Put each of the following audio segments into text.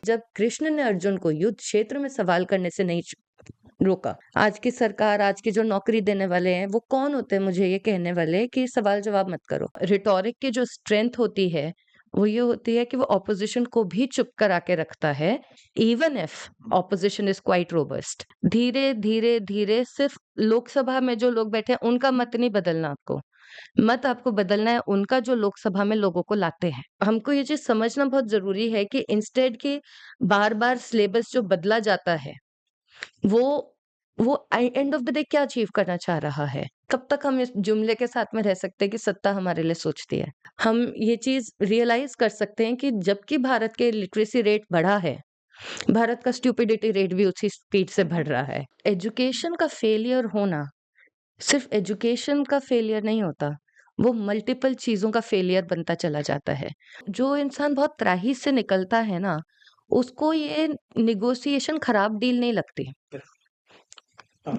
जब कृष्ण ने अर्जुन को युद्ध क्षेत्र में सवाल करने से नहीं रोका। आज की सरकार, आज की जो नौकरी देने वाले हैं, वो कौन होते हैं मुझे ये कहने वाले कि सवाल जवाब मत करो। रिटोरिक की जो स्ट्रेंथ होती है, वो ये होती है कि वो ऑपोजिशन को भी चुप करा के रखता है, even if opposition is quite robust. धीरे धीरे धीरे सिर्फ लोकसभा में जो लोग बैठे हैं उनका मत नहीं बदलना आपको, मत आपको बदलना है उनका जो लोकसभा में लोगों को लाते हैं। हमको ये चीज समझना बहुत जरूरी है कि इंस्टेड कि बार बार सिलेबस जो बदला जाता है, वो वो एंड ऑफ द डे क्या अचीव करना चाह रहा है। कब तक हम इस जुमले के साथ में रह सकते हैं कि सत्ता हमारे लिए सोचती है। हम ये चीज रियलाइज कर सकते हैं कि जबकि भारत के लिटरेसी रेट बढ़ा है, भारत का स्टूपिडिटी रेट भी उसी स्पीड से बढ़ रहा है। एजुकेशन का फेलियर होना सिर्फ एजुकेशन का फेलियर नहीं होता, वो मल्टीपल चीजों का फेलियर बनता चला जाता है। जो इंसान बहुत त्राही से निकलता है ना, उसको ये निगोशिएशन खराब डील नहीं लगती।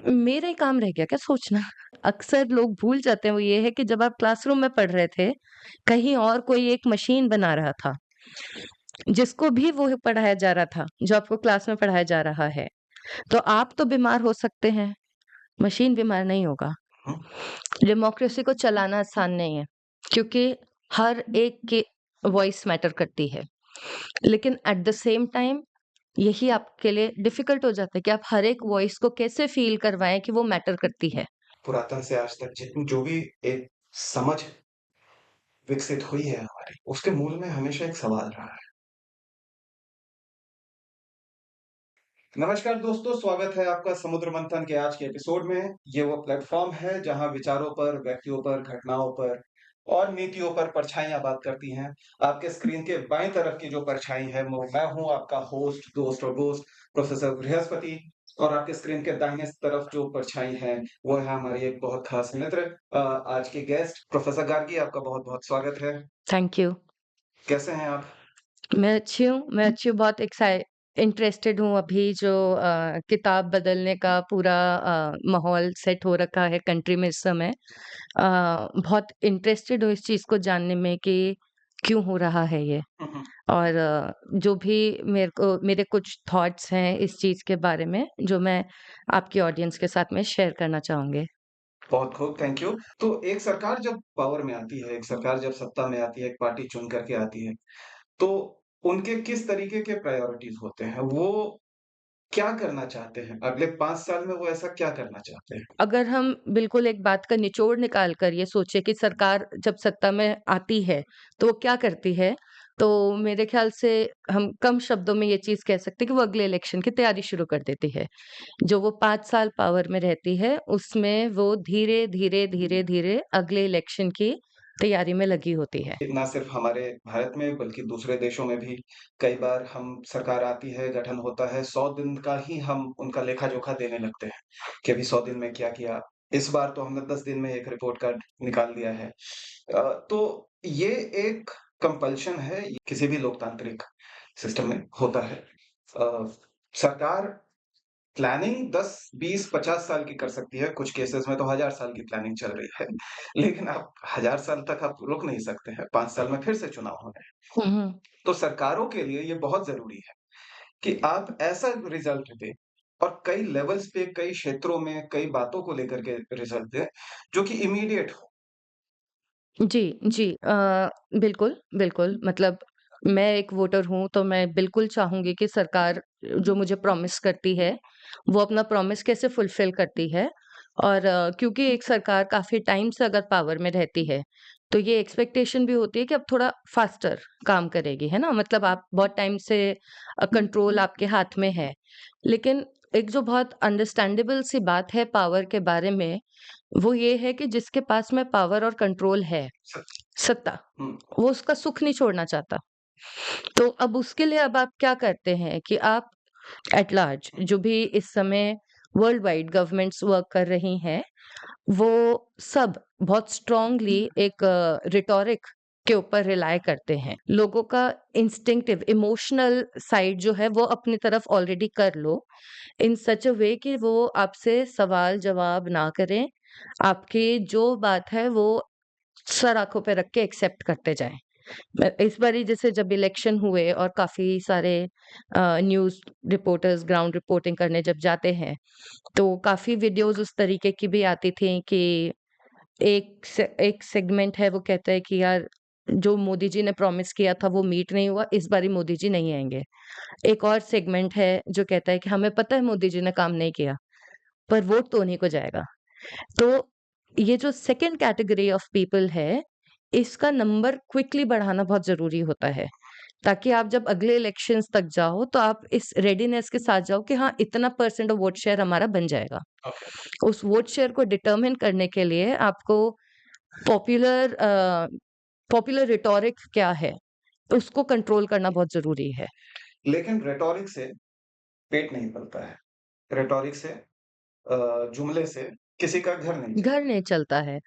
मेरा ही काम रह गया क्या सोचना? अक्सर लोग भूल जाते हैं, वो ये है कि जब आप क्लासरूम में पढ़ रहे थे, कहीं और कोई एक मशीन बना रहा था, जिसको भी वो पढ़ाया जा रहा था, जो आपको क्लास में पढ़ाया जा रहा है। तो आप तो बीमार हो सकते हैं, मशीन बीमार नहीं होगा। डेमोक्रेसी को चलाना आसान नहीं है, क्योंकि हर एक की वॉइस मैटर करती है। लेकिन एट द सेम टाइम यही आपके लिए डिफिकल्ट हो जाता है कि आप हर एक वॉइस को कैसे फील करवाएं कि वो मैटर करती है। पुरातन से आज तक जितनी जो भी एक समझ विकसित हुई है हमारी, उसके मूल में हमेशा एक सवाल रहा है। नमस्कार दोस्तों, स्वागत है आपका समुद्र मंथन के आज के एपिसोड में। ये वो प्लेटफॉर्म है जहां विचारों पर, व्यक्तियों पर, घटनाओं पर और नीतियों पर परछाइयां बात करती हैं। आपके स्क्रीन के बाईं तरफ की जो परछाई है वो मैं हूं, आपका होस्ट, दोस्त और दोस्त प्रोफेसर बृहस्पति। और आपके स्क्रीन के दाहिने तरफ जो परछाई है वो है हमारी एक बहुत खास मित्र, आज के गेस्ट प्रोफेसर गार्गी। आपका बहुत बहुत स्वागत है। Thank you. कैसे हैं आप? मैं अच्छी हूँ, बहुत इंटरेस्टेड हूँ। अभी जो किताब बदलने का पूरा माहौल सेट हो रखा है कंट्री में इस समय, बहुत इंटरेस्टेड हूँ इस चीज को जानने में कि क्यों हो रहा है ये। और जो भी मेरे कुछ थॉट्स हैं इस चीज के बारे में, जो मैं आपकी ऑडियंस के साथ में शेयर करना चाहूंगी। बहुत खूब, थैंक यू। तो एक सरकार जब पावर में आती है, एक सरकार जब सत्ता में आती है, एक पार्टी चुन करके आती है, तो उनके किस तरीके के प्रायोरिटीज़ होते हैं? वो क्या करना चाहते हैं? अगले 5 साल में वो ऐसा क्या करना चाहते हैं? अगर हम बिल्कुल एक बात का निचोड़ निकाल कर ये सोचे कि सरकार जब सत्ता में आती है तो वो क्या करती है, तो मेरे ख्याल से हम कम शब्दों में ये चीज कह सकते हैं कि वो अगले इलेक्शन की तैयारी शुरू कर देती है। जो वो 5 साल पावर में रहती है, उसमें वो धीरे धीरे धीरे धीरे अगले इलेक्शन की तैयारी में लगी होती है। ना सिर्फ हमारे भारत में बल्कि दूसरे देशों में भी कई बार हम सरकार आती है, गठन होता है, 100 दिन का ही हम उनका लेखा-जोखा देने लगते हैं कि अभी 100 दिन में क्या किया। इस बार तो हमने 10 दिन में एक रिपोर्ट कार्ड निकाल दिया है। तो ये एक कंपल्शन है, ये किसी भी लोकतांत्रिक सिस्टम में होता है। सरकार प्लानिंग 10, 20, 50 साल की कर सकती है, कुछ केसेस में तो 1000 साल की प्लानिंग चल रही है। लेकिन आप 1000 साल तक आप रुक नहीं सकते हैं, 5 साल में फिर से चुनाव होने हैं। हम्म। तो सरकारों के लिए ये बहुत ज़रूरी है कि आप ऐसा रिज़ल्ट दें और कई लेवल्स पे, कई क्षेत्रों में, कई बातों को लेकर के रिज़ल्ट दें, जो कि इमीडिएट हो। जी, जी। बिल्कुल, बिल्कुल। मतलब मैं एक वोटर हूँ, तो मैं बिल्कुल चाहूँगी कि सरकार जो मुझे प्रॉमिस करती है, वो अपना प्रॉमिस कैसे फुलफ़िल करती है। और क्योंकि एक सरकार काफ़ी टाइम से अगर पावर में रहती है, तो ये एक्सपेक्टेशन भी होती है कि अब थोड़ा फ़ास्टर काम करेगी, है ना? मतलब आप बहुत टाइम से कंट्रोल आपके हाथ में है। लेकिन एक जो बहुत अंडरस्टैंडेबल सी बात है पावर के बारे में, वो ये है कि जिसके पास में पावर और कंट्रोल है, सच। सत्ता, हुँ, वो उसका सुख नहीं छोड़ना चाहता। तो अब उसके लिए अब आप क्या करते हैं कि आप एट लार्ज जो भी इस समय वर्ल्ड वाइड गवर्नमेंट्स वर्क कर रही हैं, वो सब बहुत स्ट्रांगली एक रिटोरिक के ऊपर रिलाय करते हैं। लोगों का इंस्टिंक्टिव इमोशनल साइड जो है वो अपनी तरफ ऑलरेडी कर लो, इन सच अ वे कि वो आपसे सवाल जवाब ना करें, आपकी जो बात है वो सर आँखों पे रख के एक्सेप्ट करते जाएँ। इस बारी जैसे जब इलेक्शन हुए और काफ़ी सारे न्यूज़ रिपोर्टर्स ग्राउंड रिपोर्टिंग करने जब जाते हैं, तो काफ़ी वीडियोज़ उस तरीके की भी आती थी कि एक सेगमेंट है वो कहता है कि यार जो मोदी जी ने प्रॉमिस किया था वो मीट नहीं हुआ, इस बारी मोदी जी नहीं आएँगे। एक और सेगमेंट है जो कहता है कि हमें पता है मोदी जी ने काम नहीं किया, पर वोट तो उन्हीं को जाएगा। तो ये जो सेकंड कैटेगरी ऑफ पीपल है, इसका नंबर क्विकली बढ़ाना बहुत ज़रूरी होता है, ताकि आप जब अगले इलेक्शंस तक जाओ, तो आप इस रेडीनेस के साथ जाओ कि हाँ, इतना परसेंट ऑफ वोट शेयर हमारा बन जाएगा। ओके। उस वोट शेयर को डिटरमिन करने के लिए आपको पॉपुलर पॉपुलर रिटोरिक क्या है, उसको कंट्रोल करना बहुत ज़रूरी है। लेकिन रेटोरिक से पेट नहीं पलता है। रेटोरिक से जुमले से किसी का घर नहीं घर चलता। नहीं चलता है।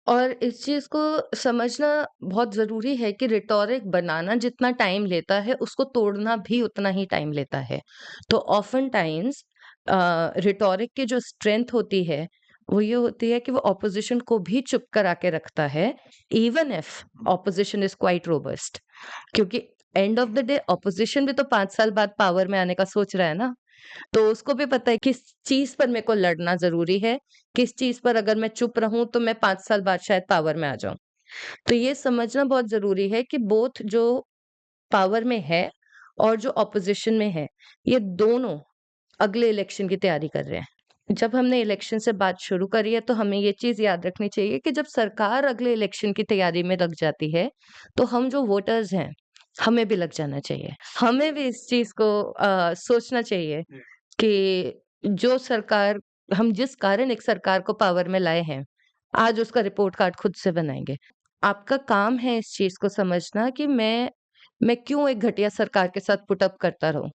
और इस चीज़ को समझना बहुत ज़रूरी है कि रिटोरिक बनाना जितना टाइम लेता है, उसको तोड़ना भी उतना ही टाइम लेता है। तो ऑफ़न टाइम्स रिटोरिक की जो स्ट्रेंथ होती है, वो ये होती है कि वो ऑपोज़िशन को भी चुप करा के रखता है, even if opposition is quite robust. क्योंकि end of the day opposition भी तो 5 साल बाद पावर में आने का सोच रहा है ना। तो उसको भी पता है किस चीज़ पर मेरे को लड़ना ज़रूरी है, किस चीज़ पर अगर मैं चुप रहूँ तो मैं 5 साल बाद शायद पावर में आ जाऊँ। तो ये समझना बहुत ज़रूरी है कि बोथ जो पावर में है और जो ऑपोज़िशन में है, ये दोनों अगले इलेक्शन की तैयारी कर रहे हैं। जब हमने इलेक्शन से बात शुरू करी है तो हमें ये चीज़ याद रखनी चाहिए कि जब सरकार अगले इलेक्शन की तैयारी में लग जाती है, तो हम जो वोटर्स हैं, हमें भी लग जाना चाहिए। हमें भी इस चीज़ को सोचना चाहिए जी। कि जो सरकार हम जिस कारण एक सरकार को पावर में लाए हैं, आज उसका रिपोर्ट कार्ड खुद से बनाएँगे। आपका काम है इस चीज़ को समझना कि मैं क्यों एक घटिया सरकार के साथ पुट अप करता रहूँ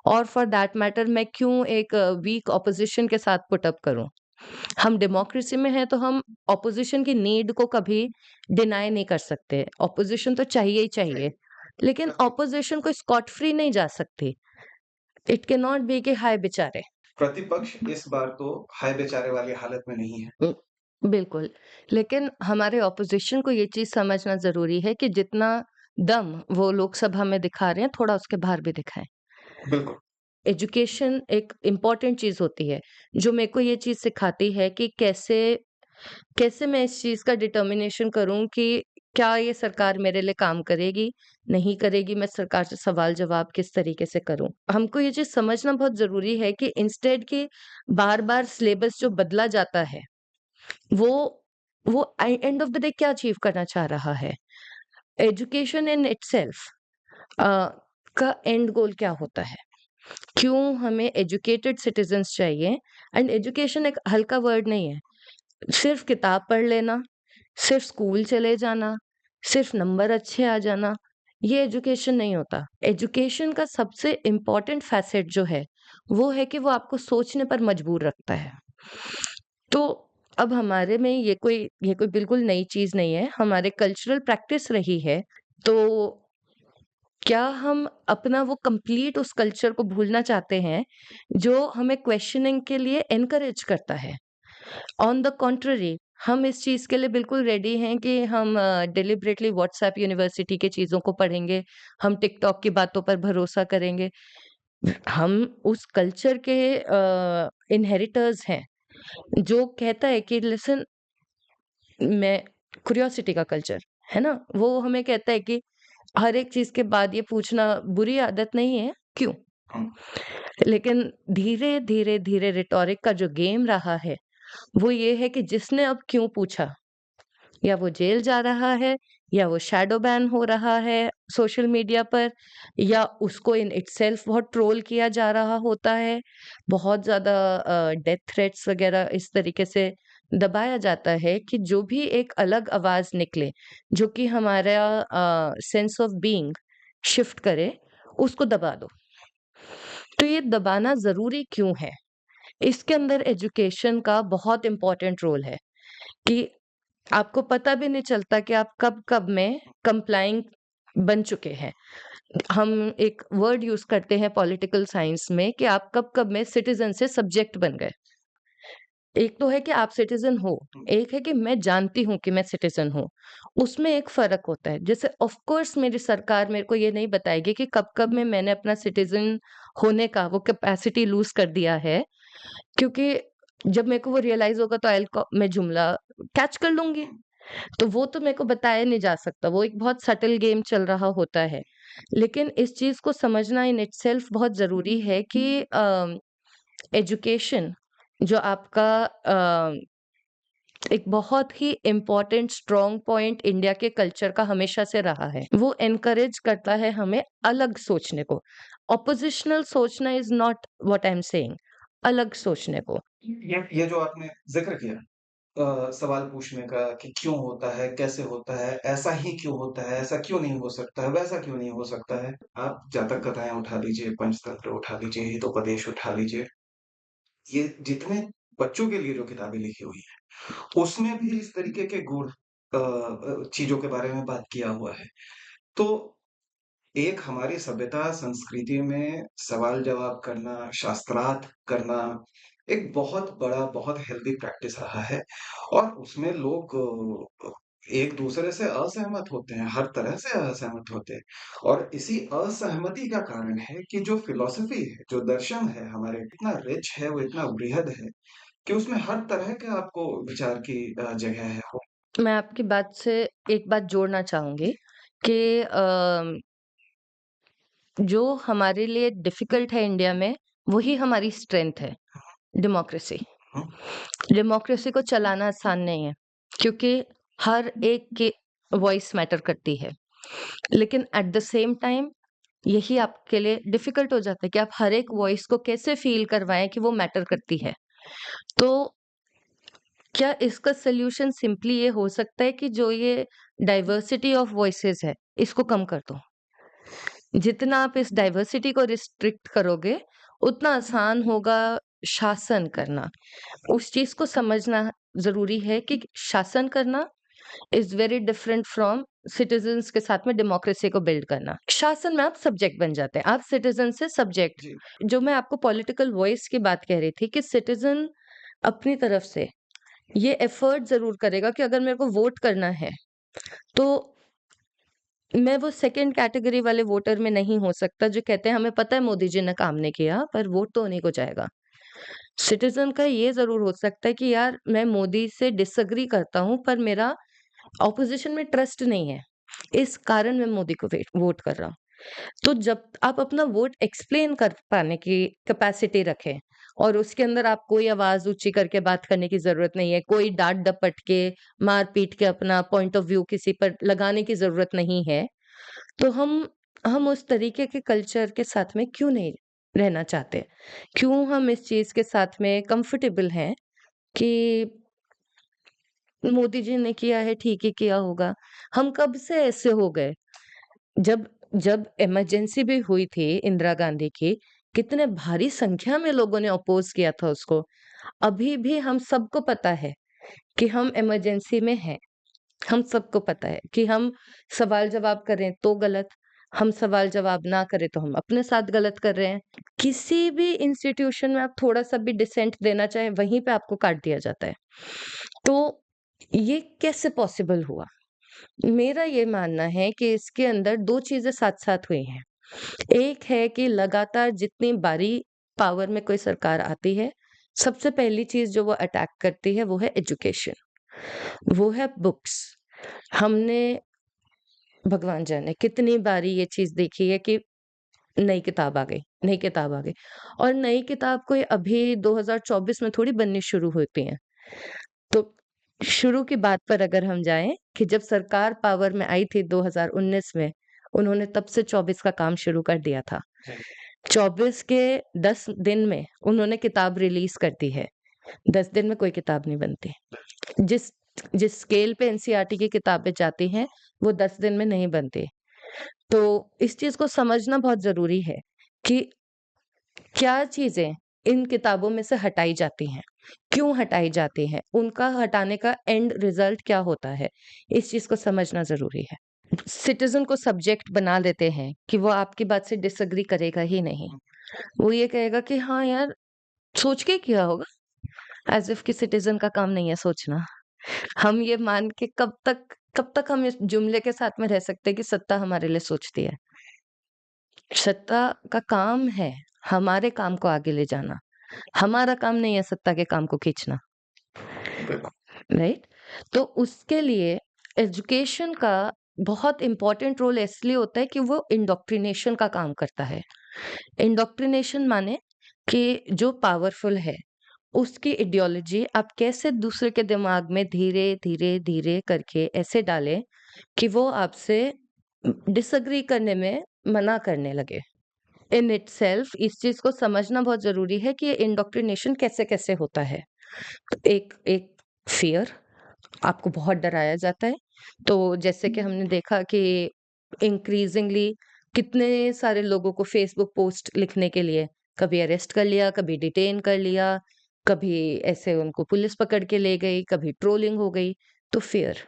और फॉर दैट मैटर मैं क्यों एक वीक ऑपोज़िशन के साथ पुट अप करूँ। हम डेमोक्रेसी में हैं तो हम ऑपोज़िशन की नीड को कभी डिनाय नहीं कर सकते। ऑपोज़िशन तो चाहिए ही चाहिए, चाहिए। लेकिन प्रति ऑपोज़िशन कोई स्कॉट फ्री नहीं जा सकती। इट कैन नॉट बी कि हाय बेचारे। प्रतिपक्ष इस बार तो हाय बेचारे वाली हालत में नहीं है। बिल्कुल, लेकिन हमारे ऑपोज़िशन को ये चीज़ समझना ज़रूरी है कि जितना दम वो लोकसभा में दिखा रहे हैं, थोड़ा उसके बाहर भी दिखाएँ। बिल्कुल। एजुकेशन एक इम्पोर्टेंट चीज़ होती है, जो मेरे को ये चीज़ सिखाती है कि कैसे कैसे मैं इस चीज़ का डिटर्मिनेशन करूँ कि क्या ये सरकार मेरे लिए काम करेगी, नहीं करेगी, मैं सरकार से सवाल-जवाब किस तरीके से करूँ। हमको ये चीज़ समझना बहुत ज़रूरी है कि इंस्टेड कि बार-बार सिलेबस जो बदला जाता है, वो वो एंड ऑफ द डे क्या अचीव करना चाह रहा है? एजुकेशन इन इटसेल्फ अ, का एंड गोल क्या होता है? क्यों हमें एजुकेटेड सिटीज़न्स चाहिए? एंड एजुकेशन एक हल्का वर्ड नहीं है। सिर्फ़ किताब पढ़ लेना, सिर्फ़ स्कूल चले जाना, सिर्फ़ नंबर अच्छे आ जाना, ये एजुकेशन नहीं होता। एजुकेशन का सबसे इम्पोर्टेंट फ़ैसेट जो है, वो है कि वो आपको सोचने पर मजबूर रखता है। तो अब हमारे में ये कोई बिल्कुल नई चीज़ नहीं है, हमारे कल्चरल प्रैक्टिस रही है, तो क्या हम अपना वो कंप्लीट उस कल्चर को भूलना चाहते हैं, जो हमें क्वेश्चनिंग के लिए एनकरेज करता है? ऑन द कॉन्ट्ररी हम इस चीज़ के लिए बिल्कुल रेडी हैं कि हम डिलिबरेटली व्हाट्सएप यूनिवर्सिटी की चीज़ों को पढ़ेंगे, हम टिकटॉक की बातों पर भरोसा करेंगे। हम उस कल्चर के इनहेरिटर्स हैं, जो कहता है कि लिसन मैं क्यूरियोसिटी का कल्चर, है ना? वो हमें कहता है कि हर एक चीज़ के बाद ये पूछना बुरी आदत नहीं है, क्यों? हुँ। लेकिन धीरे, धीरे, धीरे रिटॉरिक का जो गेम रहा है, वो ये है कि जिसने अब क्यों पूछा, या वो जेल जा रहा है, या वो शैडो बैन हो रहा है सोशल मीडिया पर, या उसको इन इटसेल्फ बहुत ट्रोल किया जा रहा होता है। बहुत ज़्यादा डेथ थ्रेट्स वगैरह इस तरीके से दबाया जाता है कि जो भी एक अलग आवाज़ निकले, जो कि हमारा सेंस ऑफ बीइंग शिफ्ट करे, उसको दबा दो। तो ये दबाना ज़रूरी क्यों है? इसके अंदर एजुकेशन का बहुत इम्पोर्टेंट रोल है कि आपको पता भी नहीं चलता कि आप कब-कब में कंप्लाइंग बन चुके हैं। हम एक वर्ड यूज़ करते हैं पॉलिटिकल साइंस में कि आप कब-कब में सिटिज़न से सब्जेक्ट बन गए। एक तो है कि आप सिटिज़न हो, हुँ, एक है कि मैं जानती हूँ कि मैं सिटिज़न हूँ। उसमें एक फ़र्क होता है। जैसे ऑफ़ कोर्स मेरी सरकार मेरे को ये नहीं बताएगी कि कब-कब में मैंने अपना सिटिज़न होने का वो कैपेसिटी लूज़ कर दिया है, क्योंकि जब मेरे को वो रियलाइज़ होगा तो मैं जुमला कैच कर लूँगी। हुँ, तो वो तो मेरे को बताया नहीं जा सकता, वो एक बहुत सटल गेम चल रहा होता है। लेकिन इस चीज़ को समझना इन इटसेल्फ बहुत ज़रूरी है कि एजुकेशन जो आपका एक बहुत ही इम्पोर्टेंट स्ट्रॉन्ग पॉइंट इंडिया के कल्चर का हमेशा से रहा है। वो एनकरेज करता है हमें अलग सोचने को। ऑपोजिशनल सोचना is not what I am saying, अलग सोचने को। ये जो आपने ज़िक्र किया सवाल पूछने का कि क्यों होता है, कैसे होता है, ऐसा ही क्यों होता है, ऐसा क्यों नहीं हो सकता है, वैसा क्यों नहीं हो सकता है। आप जातक कथाएँ उठा लीजिए, पंचतंत्र उठा लीजिए, हितोपदेश उठा लीजिए, ये जितने बच्चों के लिए जो किताबें लिखी हुई हैं, उसमें भी इस तरीके के गूढ़ चीज़ों के बारे में बात किया हुआ है। तो एक हमारी सभ्यता, संस्कृति में सवाल-जवाब करना, शास्त्रार्थ करना, एक बहुत बड़ा, बहुत हेल्दी प्रैक्टिस रहा है और उसमें लोग एक-दूसरे से असहमत होते हैं, हर तरह से असहमत होते हैं और इसी असहमति का कारण है कि जो फ़िलॉसफ़ी है, जो दर्शन है हमारे, इतना रिच है, वो इतना वृहद है कि उसमें हर तरह के आपको विचार की जगह है। मैं आपकी बात से एक बात जोड़ना चाहूँगी कि जो हमारे लिए डिफ़िकल्ट है इंडिया में, वही हमारी स्ट्रेंथ है, डेमोक्रेसी। हुँ, डेमोक्रेसी को चलाना आसान नहीं है, क्योंकि हर एक की वॉइस मैटर करती है। लेकिन एट द सेम टाइम यही आपके लिए डिफ़िकल्ट हो जाता है कि आप हर एक वॉइस को कैसे फ़ील करवाएँ कि वो मैटर करती है। तो क्या इसका सॉल्यूशन सिंपली ये हो सकता है कि जो ये डाइवर्सिटी ऑफ वॉइसेज़ है, इसको कम कर दो? जितना आप इस डाइवर्सिटी को रिस्ट्रिक्ट करोगे, उतना आसान होगा शासन करना। उस चीज़ को समझना ज़रूरी है कि शासन करना is very different from citizens के साथ में डेमोक्रेसी को बिल्ड करना। शासन में आप सब्जेक्ट बन जाते हैं, आप सिटिज़न से सब्जेक्ट। जी। जो मैं आपको पॉलिटिकल वॉइस की बात कह रही थी कि सिटिज़न अपनी तरफ से ये एफर्ट ज़रूर करेगा कि अगर मेरे को वोट करना है, तो मैं वो सेकंड कैटेगरी वाले वोटर में नहीं हो सकता जो कहते हैं हमें पता है मोदी जी ने काम नहीं किया, पर वोट तो उन्हीं को जाएगा। सिटिज़न का ये ज़रूर हो सकता है कि यार मैं मोदी से डिसएग्री करता हूँ, पर मेरा ऑपोज़िशन में ट्रस्ट नहीं है। इस कारण मैं मोदी को वोट कर रहा हूँ। तो जब आप अपना वोट एक्सप्लेन कर पाने की कैपेसिटी रखें और उसके अंदर आप कोई आवाज़ ऊँची करके बात करने की ज़रूरत नहीं है, कोई डाँट-डपट के, मार-पीट के अपना पॉइंट ऑफ व्यू किसी पर लगाने की ज़रूरत नहीं है। तो हम उस तरीके के कल्चर के साथ में क्यों नहीं रहना चाहते? क्यों हम इस चीज़ के साथ में कंफर्टेबल हैं कि मोदी जी ने किया है, ठीक ही किया होगा। हम कब से ऐसे हो गए? जब जब इमरजेंसी भी हुई थी इंदिरा गांधी की, कितने भारी संख्या में लोगों ने अपोज़ किया था उसको। अभी भी हम सबको पता है कि हम इमरजेंसी में हैं। हम सबको पता है कि हम सवाल-जवाब करें तो गलत, हम सवाल-जवाब ना करें तो हम अपने साथ गलत कर रहे हैं। किसी भी इंस्टीट्यूशन में आप थोड़ा-सा भी डिसेंट देना चाहें, वहीं पे आपको काट दिया जाता है। तो ये कैसे पॉसिबल हुआ? मेरा ये मानना है कि इसके अंदर 2 चीज़ें साथ-साथ हुई हैं। एक है कि लगातार जितनी बारी पावर में कोई सरकार आती है, सबसे पहली चीज़ जो वो अटैक करती है, वो है एजुकेशन, वो है बुक्स। हमने भगवान जाने कितनी बारी ये चीज़ देखी है कि नई किताब आ गई, नई किताब आ गई और नई किताब कोई अभी 2024 में थोड़ी बननी शुरू होती हैं। तो शुरू की बात पर अगर हम जाएँ कि जब सरकार पावर में आई थी 2019 में, उन्होंने तब से 24 का काम शुरू कर दिया था। जी। 24 के 10 दिन में उन्होंने किताब रिलीज़ कर दी है। 10 दिन में कोई किताब नहीं बनती। जिस जिस स्केल पे एनसीईआरटी की किताबें जाती हैं, वो 10 दिन में नहीं बनती। तो इस चीज़ को समझना बहुत ज़रूरी है कि क्या चीज़ें इन किताबों में से हटाई जाती हैं, क्यों हटाई जाती हैं, उनका हटाने का एंड रिज़ल्ट क्या होता है, इस चीज़ को समझना ज़रूरी है। सिटिज़न को सब्जेक्ट बना देते हैं कि वो आपकी बात से डिसएग्री करेगा ही नहीं। हुँ, वो ये कहेगा कि हाँ यार, सोच के किया होगा, एज़ इफ कि सिटीज़न का काम नहीं है सोचना। हम ये मान के कब तक हम इस जुमले के साथ में रह सकते हैं कि सत्ता हमारे लिए सोचती है। सत्ता का काम है हमारे काम को आगे ले जाना। हमारा काम नहीं है सत्ता के काम को खींचना, बिल्कुल। राइट? तो उसके लिए एजुकेशन का बहुत इम्पोर्टेंट रोल इसलिए होता है कि वो इंडोक्ट्रिनेशन का काम करता है। इंडोक्ट्रिनेशन माने कि जो पावरफुल है, उसकी आइडियोलॉजी आप कैसे दूसरे के दिमाग में धीरे, धीरे, धीरे करके ऐसे डालें कि वो आपसे डिसएग्री करने में मना करने लगे। इन इटसेल्फ इस चीज़ को समझना बहुत ज़रूरी है कि ये इंडोक्ट्रिनेशन कैसे-कैसे होता है। एक एक फ़ियर, आपको बहुत डराया जाता है। तो जैसे कि हमने देखा कि इंक्रीज़िंगली कितने सारे लोगों को फ़ेसबुक पोस्ट लिखने के लिए कभी अरेस्ट कर लिया, कभी डिटेन कर लिया, कभी ऐसे उनको पुलिस पकड़ के ले गई, कभी ट्रोलिंग हो गई। तो फ़ियर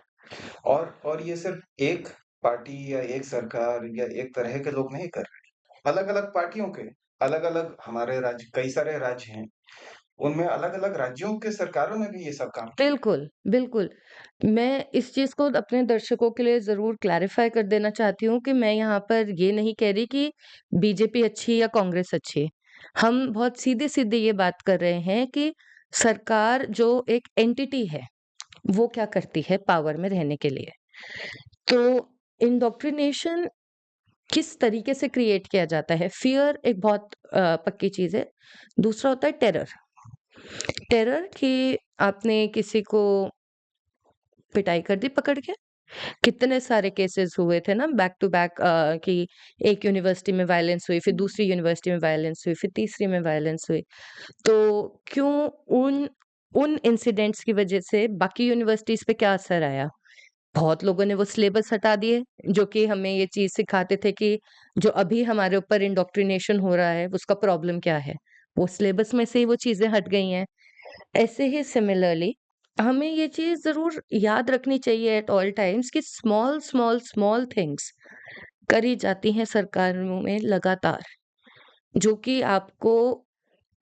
और ये सिर्फ़ एक पार्टी या एक सरकार या एक तरह के लोग नहीं कर रहे। अलग-अलग पार्टियों के, अलग-अलग हमारे राज्य कई सारे राज्य हैं, उनमें अलग-अलग राज्यों के सरकारों ने भी ये सब काम किया। बिल्कुल, बिल्कुल। मैं इस चीज़ को अपने दर्शकों के लिए ज़रूर क्लैरिफ़ाई कर देना चाहती हूँ कि मैं यहाँ पर ये नहीं कह रही कि बीजेपी अच्छी या कांग्रेस अच्छी। हम बहुत सीधे-सीधे ये बात कर रहे हैं कि सरकार जो एक एंटिटी है, वो क्या करती है पावर में रहने के लिए। तो इंडोक्ट्रिनेशन किस तरीके से क्रिएट किया जाता है? फ़ियर एक बहुत पक्की चीज़ है। दूसरा होता है टेरर। टेरर कि आपने किसी को पिटाई कर दी पकड़ के। कितने सारे केसेस हुए थे ना बैक टू बैक कि एक यूनिवर्सिटी में वायलेंस हुई, फिर दूसरी यूनिवर्सिटी में वायलेंस हुई, फिर तीसरी में वायलेंस हुई। तो क्यों उन उन इंसिडेंट्स की वजह से बाकी यूनिवर्सिटीज़ पे क्या असर आया? बहुत लोगों ने वो सिलेबस हटा दिए, जो कि हमें ये चीज़ सिखाते थे कि जो अभी हमारे ऊपर इंडोक्ट्रिनेशन हो रहा है, उसका प्रॉब्लम क्या है? वो सिलेबस में से ही वो चीज़ें हट गई हैं। ऐसे ही सिमिलरली हमें ये चीज़ ज़रूर याद रखनी चाहिए एट ऑल टाइम्स कि स्मॉल, स्मॉल, स्मॉल थिंग्स करी जाती हैं सरकारों में लगातार, जो कि आपको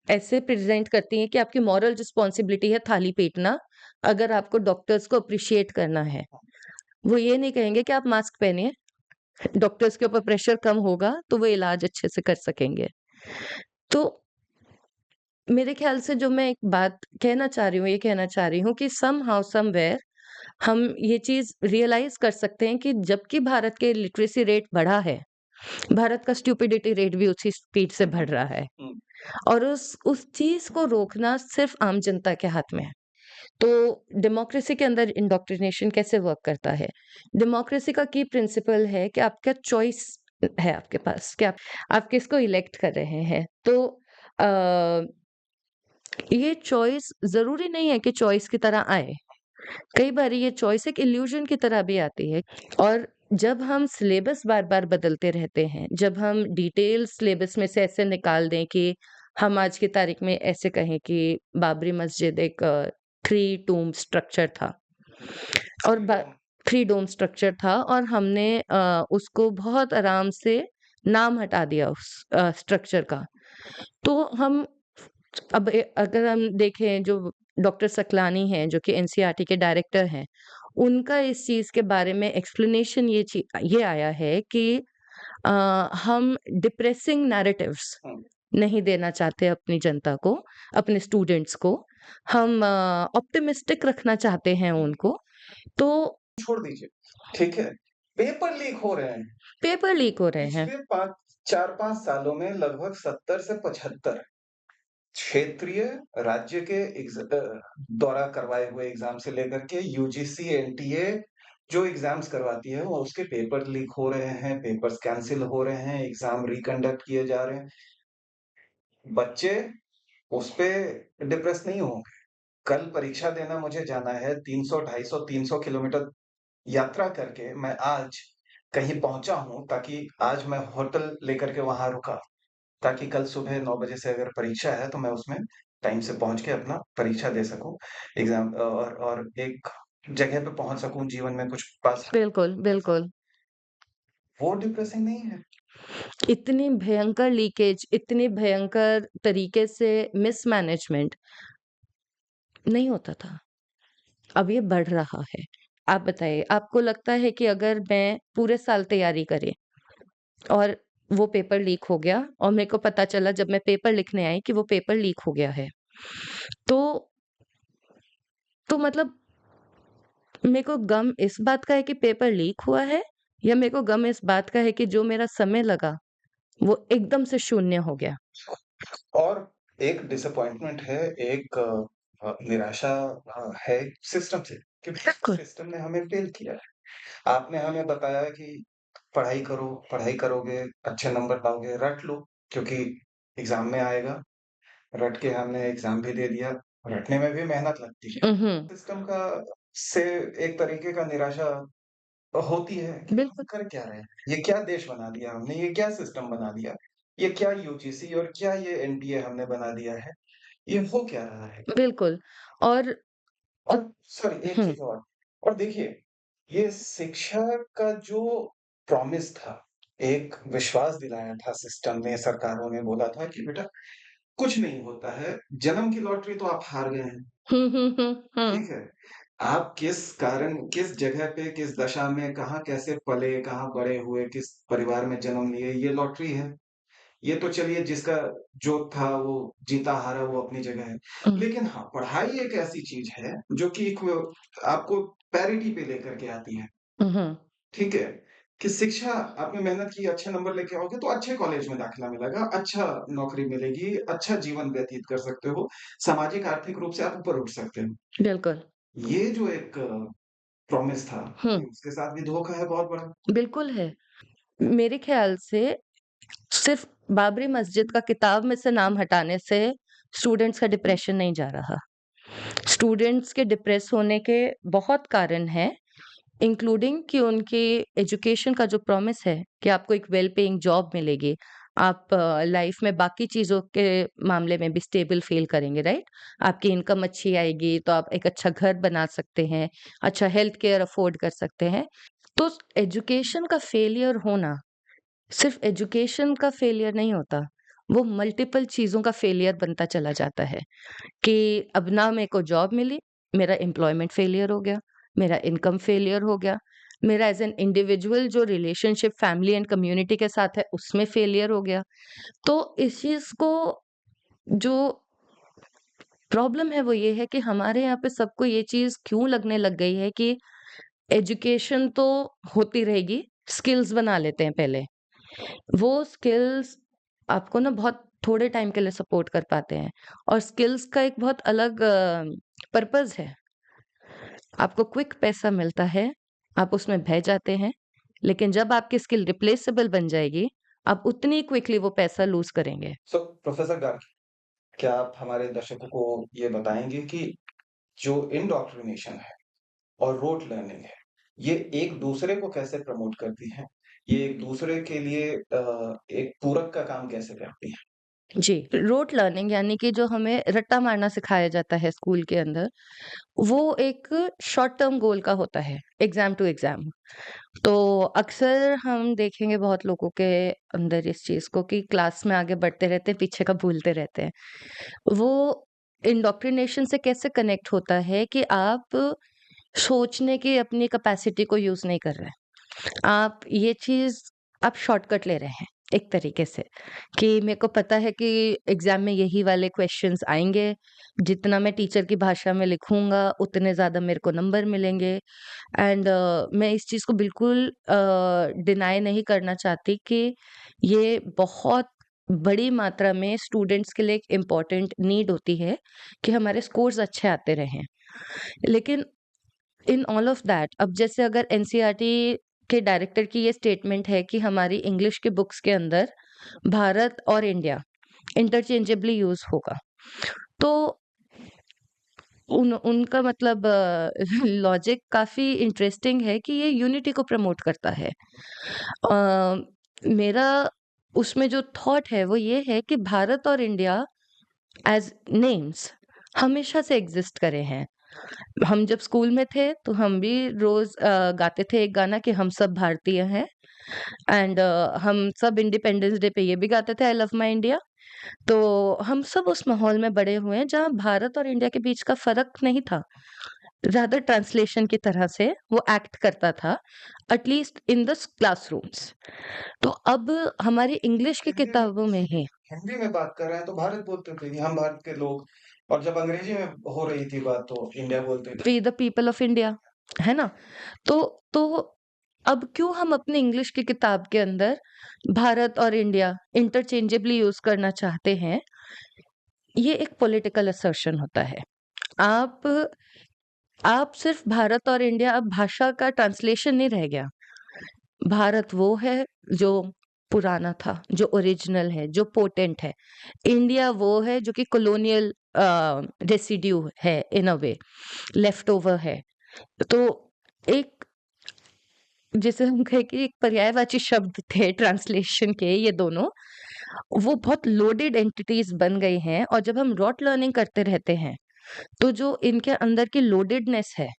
ऐसे प्रेज़ेंट करती हैं कि आपकी मॉरल रिस्पॉन्सिबिलिटी है थाली पीटना, अगर आपको डॉक्टर्स को एप्रिशिएट करना है। वो ये नहीं कहेंगे कि आप मास्क पहनिए, डॉक्टर्स के ऊपर प्रेशर कम होगा, तो वो इलाज अच्छे से कर सकेंगे। तो मेरे ख़्याल से जो मैं एक बात कहना चाह रही हूँ, ये कहना चाह रही हूँ कि समहाउ समव्हेयर हम ये चीज़ रियलाइज़ कर सकते हैं कि जबकि भारत के लिटरेसी रेट बढ़ा है, भारत का स्टुपिडिटी रेट भी उसी स्पीड से बढ़ रहा है हुँ, और उस चीज़ को रोकना सिर्फ़ आम जनता के हाथ में है। तो डेमोक्रेसी के अंदर इंडोक्ट्रिनेशन कैसे वर्क करता है? डेमोक्रेसी का की प्रिंसिपल है कि आपका चॉइस है आपके पास कि आप किसको इलेक्ट कर रहे हैं। तो अ, ये चॉइस ज़रूरी नहीं है कि चॉइस की तरह आए। कई बारी ये चॉइस एक इल्यूज़न की तरह भी आती है और जब हम सिलेबस बार-बार बदलते रहते हैं, जब हम डिटेल सिलेबस में से ऐसे निकाल दें कि हम आज की तारीख में ऐसे कहें कि बाबरी मस्जिद एक 3 टूम्ब स्ट्रक्चर था और बा फ्रीडम 3 डोम स्ट्रक्चर था और हमने उसको बहुत आराम से नाम हटा दिया उस स्ट्रक्चर का। तो हम अब अगर हम देखें जो डॉक्टर सकलानी हैं, जो कि एनसीईआरटी के डायरेक्टर हैं, उनका इस चीज़ के बारे में एक्सप्लेनेशन ये आया है कि अ, हम डिप्रेसिंग नैरेटिव्स हुँ, नहीं देना चाहते अपनी जनता को, अपने स्टूडेंट्स को। हम ऑप्टिमिस्टिक रखना चाहते हैं हुँ, उनको। तो छोड़ दीजिए, ठीक है? पेपर लीक हो रहे हैं। पेपर लीक हो रहे हैं। पिछले 5 4-5 सालों में लगभग 70 से 75 क्षेत्रीय, राज्य के द्वारा करवाए हुए एग्ज़ाम से लेकर के यूजीसी, एनटीए जो एग्ज़ाम्स करवाती है, वो उसके पेपर लीक हो रहे हैं, पेपर्स कैंसल हो रहे हैं, एग्ज़ाम रिकंडक्ट किए जा रहे हैं। बच्चे उस पे डिप्रेस नहीं होंगे। कल परीक्षा देना मुझे जाना है 300, 250, 300 किलोमीटर यात्रा करके मैं आज कहीं पहुँचा हूँ ताकि आज मैं होटल लेकर के वहाँ रुका। ताकि कल सुबह 9 बजे से अगर परीक्षा है तो मैं उसमें टाइम से पहुँच के अपना परीक्षा दे सकूँ, एग्ज़ाम और एक जगह पे पहुँच सकूँ, जीवन में कुछ पा सकूँ। बिल्कुल, बिल्कुल। वो डिप्रेसिंग नहीं है। इतनी भयंकर लीकेज, इतनी भयंकर तरीके से मिसमैनेजमेंट नहीं होता था। अब ये बढ़ रहा है। आप बताइए, आपको लगता है कि अगर मैं पूरे साल तैयारी करी और वो पेपर लीक हो गया और मेरे को पता चला जब मैं पेपर लिखने आई कि वो पेपर लीक हो गया है, तो मतलब मेरे को गम इस बात का है कि पेपर लीक हुआ है, या मेरे को गम इस बात का है कि जो मेरा समय लगा, वो एकदम से शून्य हो गया? और एक डिसअपॉइंटमेंट है, एक निराशा है सिस्टम से, क्योंकि बिल्कुल। सिस्टम ने हमें फ़ेल किया है। आपने हमें बताया कि पढ़ाई करो, पढ़ाई करोगे, अच्छे नंबर लाओगे, रट लो, क्योंकि एग्ज़ाम में आएगा। रट के हमने एग्ज़ाम भी दे दिया, रटने में भी मेहनत लगती है। उहुँ, सिस्टम का से एक तरीके का निराशा होती है कि हम बिल्कुल, कर क्या रहे हैं? ये क्या देश बना दिया हमने, ये क्या सिस्टम बना दिया? ये क्या यूजीसी और क्या ये एनटीए हमने बना दिया है? ये हो क्या रहा है? बिल्कुल। और और सॉरी एक हुँ, चीज़ और देखिए, ये शिक्षा का जो प्रॉमिस था, एक विश्वास दिलाया था सिस्टम ने, सरकारों ने बोला था कि बेटा कुछ नहीं होता है, जन्म की लॉटरी तो आप हार गए हैं, हुँ, हुँ, हुँ, हुँ, ठीक है? आप किस कारण, किस जगह पे, किस दशा में, कहाँ कैसे पले, कहाँ बड़े हुए, किस परिवार में जन्म लिए, ये लॉटरी है। ये तो चलिए जिसका जो था वो जीता-हारा वो अपनी जगह है। हुँ, लेकिन हाँ, पढ़ाई एक ऐसी चीज़ है जो कि एक आपको पैरिटी पे लेकर के आती है, उहुँ, ठीक है? कि शिक्षा आपने मेहनत की, अच्छे नंबर लेके आओगे तो अच्छे कॉलेज में दाखिला मिलेगा, अच्छा नौकरी मिलेगी, अच्छा जीवन व्यतीत कर सकते हो, सामाजिक आर्थिक रूप से आप ऊपर उठ सकते हो। बिल्कुल। ये जो एक प्रॉमिस था, हुँ, ये उसके साथ भी धोखा है बहुत बड़ा। बिल्कुल है। मेरे ख़्याल से सिर्फ़ बाबरी मस्जिद का किताब में से नाम हटाने से स्टूडेंट्स का डिप्रेशन नहीं जा रहा। स्टूडेंट्स के डिप्रेस होने के बहुत कारण हैं, इंक्लूडिंग कि उनकी एजुकेशन का जो प्रॉमिस है कि आपको एक वेल पेइंग जॉब मिलेगी, आप लाइफ में बाकी चीज़ों के मामले में भी स्टेबल फ़ील करेंगे, राइट? आपकी इनकम अच्छी आएगी, तो आप एक अच्छा घर बना सकते हैं, अच्छा हेल्थ केयर अफ़ोर्ड कर सकते हैं। तो एजुकेशन का फेलियर होना, सिर्फ़ एजुकेशन का फेलियर नहीं होता, वो मल्टीपल चीज़ों का फेलियर बनता चला जाता है। कि अब ना मेरे को जॉब मिली, मेरा एम्प्लॉयमेंट फेलियर हो गया, मेरा इनकम फेलियर हो गया, मेरा एज़ एन इंडिविजुअल जो रिलेशनशिप फैमिली एंड कम्युनिटी के साथ है, उसमें फेलियर हो गया। तो इस चीज़ को जो प्रॉब्लम है वो ये है कि हमारे यहाँ पे सबको ये चीज़ क्यों लगने लग गई है कि एजुकेशन तो होती रहेगी, स्किल्स बना लेते हैं पहले। वो स्किल्स आपको ना बहुत थोड़े टाइम के लिए सपोर्ट कर पाते हैं और स्किल्स का एक बहुत अलग पर्पज़ है। आपको क्विक पैसा मिलता है, आप उसमें बह जाते हैं, लेकिन जब आपकी स्किल रिप्लेसेबल बन जाएगी, आप उतनी क्विकली वो पैसा लूज़ करेंगे। सो प्रोफ़ेसर गार्गी, क्या आप हमारे दर्शकों को ये बताएँगे कि जो इंडोक्ट्रिनेशन है और रोट लर्निंग है, ये एक-दूसरे को कैसे प्रमोट करती हैं? ये एक-दूसरे के लिए एक पूरक का काम कैसे करती हैं? जी, रोट लर्निंग यानी कि जो हमें रट्टा मारना सिखाया जाता है स्कूल के अंदर, वो एक शॉर्ट टर्म गोल का होता है, एग्ज़ाम टू एग्ज़ाम। तो अक्सर हम देखेंगे बहुत लोगों के अंदर इस चीज़ को कि क्लास में आगे बढ़ते रहते हैं, पीछे का भूलते रहते हैं। वो इंडोक्ट्रिनेशन से कैसे कनेक्ट होता है कि आप सोचने की अपनी कैपेसिटी को यूज़ नहीं कर रहे हैं। आप ये चीज़ आप शॉर्टकट ले रहे हैं एक तरीके से कि मेरे को पता है कि एग्ज़ाम में यही वाले क्वेश्चंस आएँगे, जितना मैं टीचर की भाषा में लिखूँगा, उतने ज़्यादा मेरे को नंबर मिलेंगे। एंड मैं इस चीज़ को बिल्कुल डिनाई नहीं करना चाहती कि ये बहुत बड़ी मात्रा में स्टूडेंट्स के लिए एक इम्पोर्टेंट नीड होती है कि हमारे स्कोर्स अच्छे आते रहें। लेकिन इन ऑल ऑफ दैट अब जैसे अगर एनसीईआरटी के डायरेक्टर की ये स्टेटमेंट है कि हमारी इंग्लिश के बुक्स के अंदर भारत और इंडिया इंटरचेंजेबली यूज़ होगा। तो उनका मतलब लॉजिक काफ़ी इंटरेस्टिंग है कि ये यूनिटी को प्रमोट करता है। मेरा उसमें जो थॉट है वो ये है कि भारत और इंडिया एज़ नेम्स हमेशा से एग्ज़िस्ट करे हैं। हम जब स्कूल में थे तो हम भी रोज़ गाते थे एक गाना कि हम सब भारतीय हैं एंड हम सब इंडिपेंडेंस डे पे ये भी गाते थे आई लव माय इंडिया। तो हम सब उस माहौल में बड़े हुए हैं जहाँ भारत और इंडिया के बीच का फ़र्क नहीं था। ज़्यादा ट्रांसलेशन की तरह से वो एक्ट करता था, at least in the classrooms. तो अब हमारी इंग्लिश की हिंदी में किताबों में ही हिंदी में बात कर रहे हैं तो भारत बोलते थे, हम भारत के लोग। और जब अंग्रेजी में हो रही थी बात तो इंडिया बोलते थे। We the people of India, है ना? तो तो अब क्यों हम अपनी इंग्लिश की किताब के अंदर भारत और इंडिया इंटरचेंजेबली यूज़ करना चाहते हैं? ये एक पॉलिटिकल असर्शन होता है। आप आप सिर्फ भारत और इंडिया, अब भाषा का ट्रांसलेशन नहीं रह गया। भारत वो है जो पुराना था, जो ओरिजिनल है, जो पोटेंट है। इंडिया वो है जो कि कॉलोनियल रेसिड्यू है, इन अ वे, लेफ्ट ओवर है। तो एक, जिसे हम कहें कि एक पर्यायवाची शब्द थे ट्रांसलेशन के ये दोनों, वो बहुत लोडेड एंटिटीज़ बन गई हैं, और जब हम रॉट लर्निंग करते रहते हैं, तो जो इनके अंदर की लोडेडनेस है,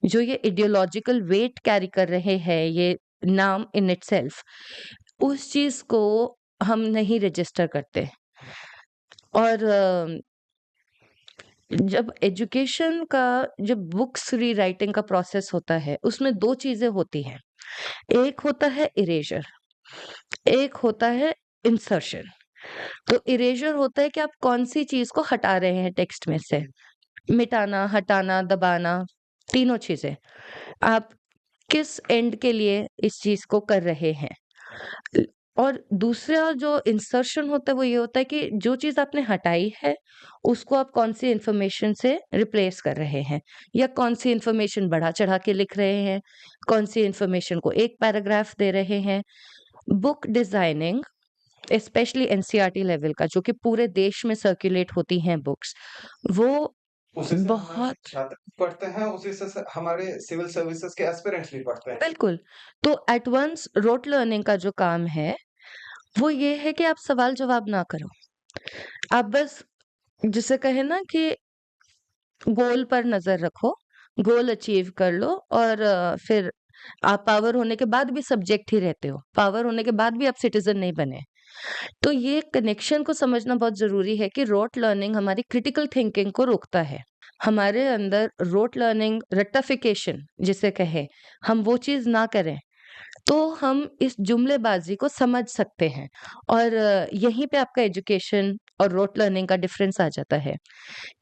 जो ये आइडियोलॉजिकल वेट कैरी कर रहे हैं, ये नाम इन इटसेल्फ, उस चीज़ को हम नहीं रजिस्टर करते। और जब एजुकेशन का, जब बुक्स रीराइटिंग का प्रोसेस होता है, उसमें 2 चीज़ें होती हैं। एक होता है इरेज़र, एक होता है इंसर्शन। तो इरेज़र होता है कि आप कौन-सी चीज़ को हटा रहे हैं टेक्स्ट में से। मिटाना, हटाना, दबाना, तीनों चीज़ें। आप किस एंड के लिए इस चीज़ को कर रहे हैं। ल और दूसरा जो इंसर्शन होता है वो ये होता है कि जो चीज़ आपने हटाई है, उसको आप कौन-सी इन्फॉर्मेशन से रिप्लेस कर रहे हैं, या कौन-सी इन्फॉर्मेशन बढ़ा-चढ़ा के लिख रहे हैं, कौन-सी इन्फॉर्मेशन को एक पैराग्राफ दे रहे हैं। Book designing, specially NCERT level का, जो कि पूरे देश में सर्कुलेट होती हैं बुक्स, वो उसी से हमारे बहुत, छात्र भी पढ़ते हैं, उसी से हमारे सिविल सर्विसेज के एस्पिरेंट्स भी पढ़ते हैं। बिल्कुल। तो एट वन्स रोट लर्निंग का जो काम है, वो ये है कि आप सवाल-जवाब ना करो। आप बस, जिसे कहें ना कि गोल पर नज़र रखो, गोल अचीव कर लो, और फिर आप पावर होने के बाद भी सब्जेक्ट ही रहते हो। पावर होने के बाद भी आप सिटिज़न नहीं बने। तो ये कनेक्शन को समझना बहुत ज़रूरी है कि रोट लर्निंग हमारी क्रिटिकल थिंकिंग को रोकता है। हमारे अंदर रोट लर्निंग, रट्टाफिकेशन जिसे कहें, हम वो चीज़ ना करें, तो हम इस जुमलेबाज़ी को समझ सकते हैं। और यहीं पे आपका एजुकेशन और रोट लर्निंग का डिफ़रेंस आ जाता है,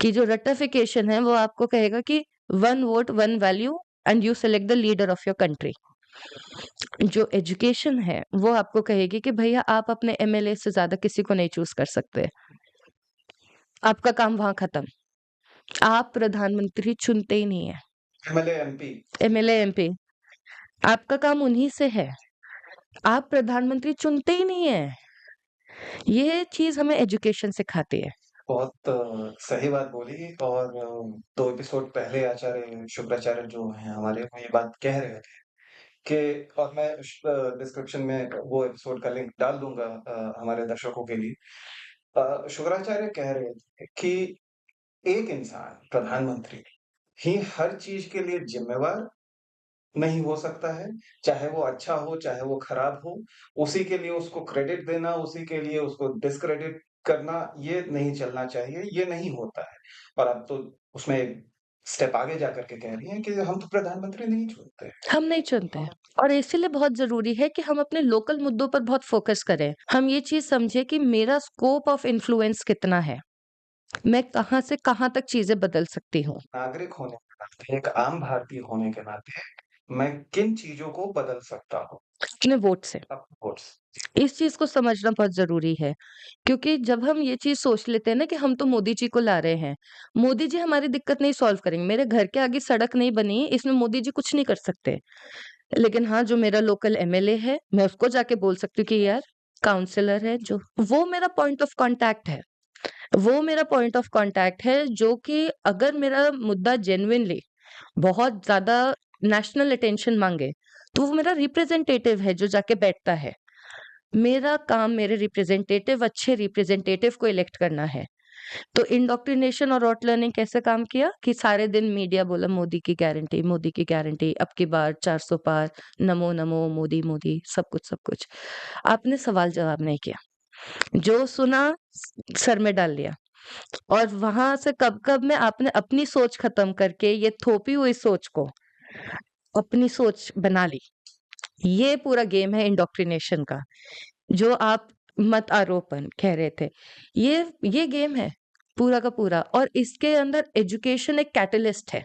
कि जो रट्टाफिकेशन है वो आपको कहेगा कि 1 vote 1 value and you select the leader of your country. जो एजुकेशन है वो आपको कहेगी कि भैया आप अपने एमएलए से ज़्यादा किसी को नहीं चूज़ कर सकते। आपका काम वहाँ खत्म। आप प्रधानमंत्री चुनते ही नहीं है। MLA, MP. एमएलए, एमपी, आपका काम उन्हीं से है। आप प्रधानमंत्री चुनते ही नहीं है। ये चीज़ हमें एजुकेशन सिखाती है। बहुत सही बात बोली। और 2 एपिसोड पहले आचार्य शुक्राचार्य जो हैं हमारे, वो ये बात कह रहे थे कि, और मैं डिस्क्रिप्शन में वो एपिसोड का लिंक डाल दूँगा हमारे दर्शकों के लिए। शुक्राचार्य कह रहे थे कि एक इंसान, प्रधानमंत्री, ही हर चीज़ के लिए ज़िम्मेवार नहीं हो सकता है, चाहे वो अच्छा हो, चाहे वो खराब हो, उसी के लिए उसको क्रेडिट देना, उसी के लिए उसको डिस्क्रेडिट करना, ये नहीं चलना चाहिए, ये नहीं होता है। और अब तो उसमें एक स्टेप आगे जाकर के कह रही हैं कि हम तो प्रधानमंत्री नहीं चुनते हैं। हम नहीं चुनते हैं, हम और इसीलिए बहुत ज़रूरी है कि हम अपने लोकल मुद्दों पर बहुत फ़ोकस करें। हम ये चीज़ समझें कि मेरा स्कोप ऑफ इन्फ्लुएंस कितना है। मैं कहाँ से कहाँ तक चीज़ें बदल सकती हूँ। नागरिक होने के नाते, एक आम भारतीय होने के नाते, मैं किन चीज़ों को बदल सकता हूँ? अपने वोट से। Of course. इस चीज़ को समझना बहुत ज़रूरी है, क्योंकि जब हम ये चीज़ सोच लेते हैं ना कि हम तो मोदी जी को ला रहे हैं, मोदी जी हमारी दिक्कत नहीं सॉल्व करेंगे, मेरे घर के आगे सड़क नहीं बनी, इसमें मोदी जी कुछ नहीं कर सकते। लेकिन हाँ, जो मेरा लोकल एमएलए है, मैं उसको जाके बोल सकती हूँ कि यार, काउंसलर है जो, वो मेरा पॉइंट ऑफ कॉन्टैक्ट है। वो मेरा पॉइंट ऑफ कॉन्टैक्ट है, जो कि अगर मेरा मुद्दा जेन्युइनली बहुत ज़्यादा नेशनल अटेंशन माँगे, तो वो मेरा रिप्रेजेंटेटिव है जो जाके बैठता है। मेरा काम मेरे रिप्रेजेंटेटिव, अच्छे रिप्रेजेंटेटिव को इलेक्ट करना है। तो इंडोक्ट्रिनेशन और रॉट लर्निंग कैसे काम किया कि सारे दिन मीडिया बोला मोदी की गारंटी, अब की बार 400 पार, नमो नमो मोदी मोदी, सब कुछ सब कुछ। आपने सवाल जवाब नहीं किया। जो सुना सर में डाल लिया और वहां से कब-कब में आपने अपनी सोच खत्म करके ये थोपी हुई सोच को अपनी सोच बना ली। ये पूरा गेम है इंडोक्ट्रिनेशन का, जो आप मत आरोपण कह रहे थे। ये गेम है पूरा का पूरा और इसके अंदर एजुकेशन एक कैटलिस्ट है।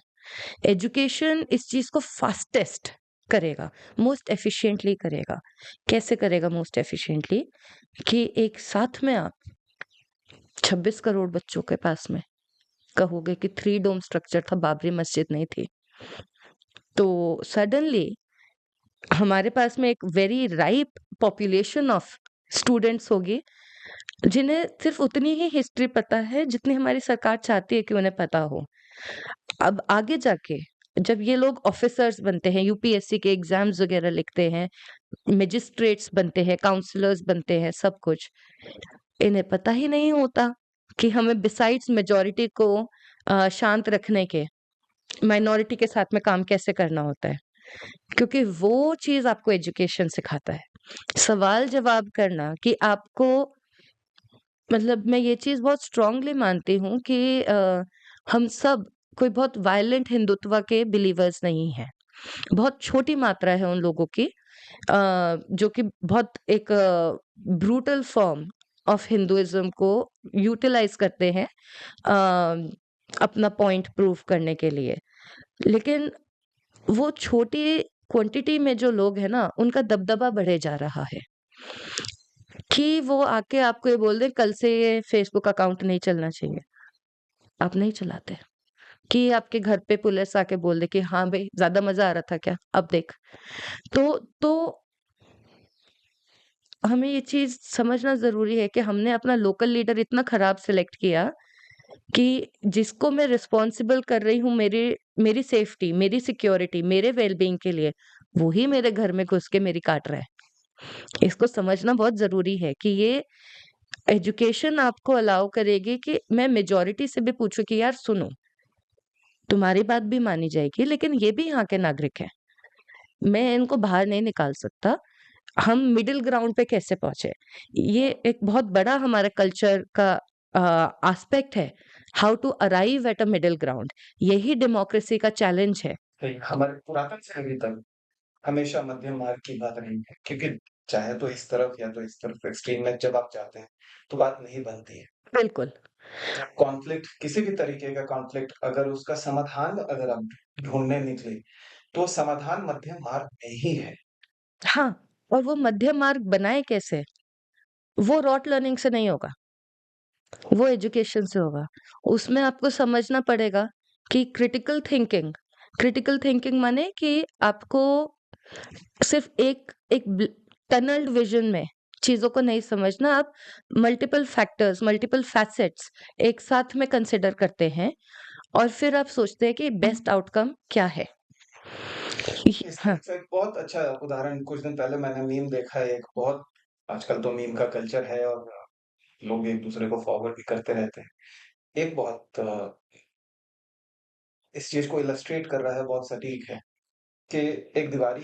एजुकेशन इस चीज को फास्टेस्ट करेगा, मोस्ट एफिशिएंटली करेगा। कैसे करेगा मोस्ट एफिशिएंटली? कि एक साथ में आप 26 करोड़ बच्चों के पास में कहोगे कि 3 डोम स्ट्रक्चर था, बाबरी मस्जिद नहीं थी। तो सडनली हमारे पास में एक very ripe population of students होगी, जिन्हें सिर्फ उतनी ही हिस्ट्री पता है जितनी हमारी सरकार चाहती है कि उन्हें पता हो। अब आगे जाके जब ये लोग ऑफिसर्स बनते हैं, यूपीएससी के एग्जाम्स वगैरह लिखते हैं, मजिस्ट्रेट्स बनते हैं, काउंसलर्स बनते हैं, सब कुछ इन्हें पता ही नहीं होता कि हमें बिसाइड्स मेजॉरिटी को शांत रखने के माइनॉरिटी के साथ में काम कैसे करना होता है, क्योंकि वो चीज आपको एजुकेशन सिखाता है। सवाल जवाब करना कि आपको, मतलब मैं ये चीज बहुत स्ट्रांगली मानती हूँ कि हम सब कोई बहुत वायलेंट हिंदुत्व के बिलीवर्स नहीं हैं। बहुत छोटी मात्रा है उन लोगों की जो कि बहुत एक ब्रूटल फॉर्म ऑफ हिंदुइज्म को यूटिलाइज करते हैं अपना पॉइंट प्रूव करने के लिए। लेकिन वो छोटी क्वांटिटी में जो लोग हैं ना, उनका दबदबा बढ़े जा रहा है कि वो आके आपको ये बोल दें कल से ये फेसबुक अकाउंट नहीं चलना चाहिए, आप नहीं चलाते। कि आपके घर पे पुलिस आके बोल दे कि हाँ भाई ज्यादा मजा आ रहा था क्या, अब देख। तो हमें ये चीज समझना जरूरी है कि हमने अपना लोकल लीडर इतना खराब सिलेक्ट किया कि जिसको मैं रिस्पॉन्सिबल कर रही हूँ मेरी मेरी सेफ्टी, मेरी सिक्योरिटी, मेरे वेलबींग के लिए, वो ही मेरे घर में घुस के मेरी काट रहा है। इसको समझना बहुत जरूरी है कि ये एजुकेशन आपको अलाउ करेगी कि मैं मेजोरिटी से भी पूछूं कि यार सुनो, तुम्हारी बात भी मानी जाएगी लेकिन ये भी यहाँ के नागरिक हैं, मैं इनको बाहर नहीं निकाल सकता। हम मिडिल ग्राउंड पे कैसे पहुंचे, ये एक बहुत बड़ा हमारे कल्चर का एस्पेक्ट है। How to arrive at a middle ground, यही डेमोक्रेसी का चैलेंज है। सही, हमारे पुरातन से अभी तक हमेशा मध्यम मार्ग की बात रही है, क्योंकि चाहे तो इस तरफ या तो इस तरफ एक्सट्रीम में जब आप जाते हैं, तो बात नहीं बनती है। बिल्कुल। जब कॉन्फ्लिक्ट, किसी भी तरीके का कॉन्फ्लिक्ट, अगर उसका समाधान अगर आप ढूँढने निकले, तो समाधान मध्यम मार्ग में ही है। हाँ, और वो मध्यम मार्ग बनाए कैसे? वो रॉट लर्निंग से नहीं होगा, वो एजुकेशन से होगा। उसमें आपको समझना पड़ेगा कि क्रिटिकल थिंकिंग माने कि आपको सिर्फ एक एक टनल्ड विजन में चीजों को नहीं समझना, आप मल्टीपल फैक्टर्स, मल्टीपल फैसेट्स एक साथ में कंसिडर करते हैं और फिर आप सोचते हैं कि बेस्ट आउटकम क्या है। हाँ। इसका एक बहुत अच्छा उदाहरण, कुछ दिन पहले मैंने मीम देखा है, एक बहुत, आजकल तो मीम का कल्चर है और लोग एक दूसरे को फॉरवर्ड भी करते रहते हैं। एक बहुत इस चीज को इलस्ट्रेट कर रहा है, बहुत सटीक है कि एक दीवार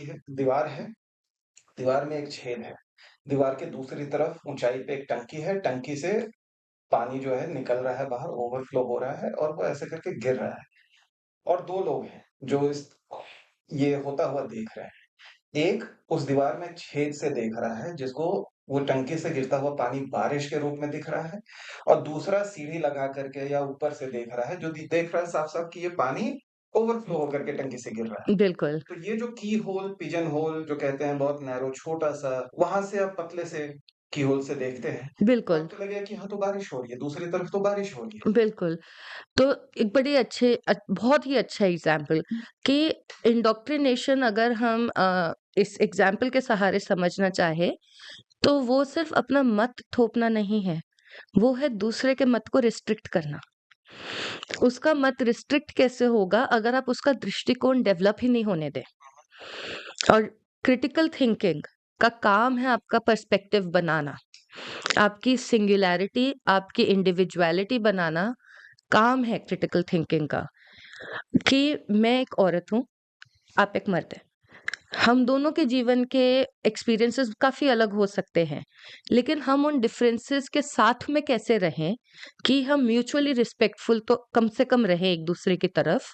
है, दीवार में एक छेद है, दीवार के दूसरी तरफ ऊंचाई पे एक टंकी है, टंकी से पानी जो है निकल रहा है बाहर, ओवरफ्लो हो रहा है और वो ऐसे करके गिर रहा है। और दो लोग हैं जो इस ये होता हुआ देख रहे हैं। एक उस दीवार में छेद से देख रहा है, जिसको वो टंकी से गिरता हुआ पानी बारिश के रूप में दिख रहा है, और दूसरा सीढ़ी लगा करके या ऊपर से देख रहा है, जो देख रहा है साफ साफ कि ये पानी ओवरफ्लो होकर के टंकी से गिर रहा है। बिल्कुल। तो ये जो की होल, पिजन होल जो कहते हैं, बहुत नैरो छोटा सा, वहां से आप पतले से की होल से देखते हैं, तो बिल्कुल। आपको लगेगा कि हाँ तो बारिश हो रही है, दूसरी तरफ तो बारिश हो रही है। बिल्कुल। तो एक बड़ी अच्छे बहुत ही अच्छा एग्जाम्पल कि इंडोक्ट्रिनेशन अगर हम इस एग्जाम्पल के सहारे समझना चाहे तो वो सिर्फ अपना मत थोपना नहीं है, वो है दूसरे के मत को रिस्ट्रिक्ट करना। उसका मत रिस्ट्रिक्ट कैसे होगा अगर आप उसका दृष्टिकोण डेवलप ही नहीं होने दें। और क्रिटिकल थिंकिंग का काम है आपका पर्सपेक्टिव बनाना, आपकी सिंगुलैरिटी, आपकी इंडिविजुअलिटी बनाना काम है क्रिटिकल थिंकिंग का। कि मैं एक औरत हूँ, आप एक मर्द हैं, हम दोनों के जीवन के एक्सपीरियंसेस काफ़ी अलग हो सकते हैं, लेकिन हम उन डिफरेंसेस के साथ में कैसे रहें कि हम म्यूचुअली रिस्पेक्टफुल तो कम से कम रहें एक-दूसरे की तरफ,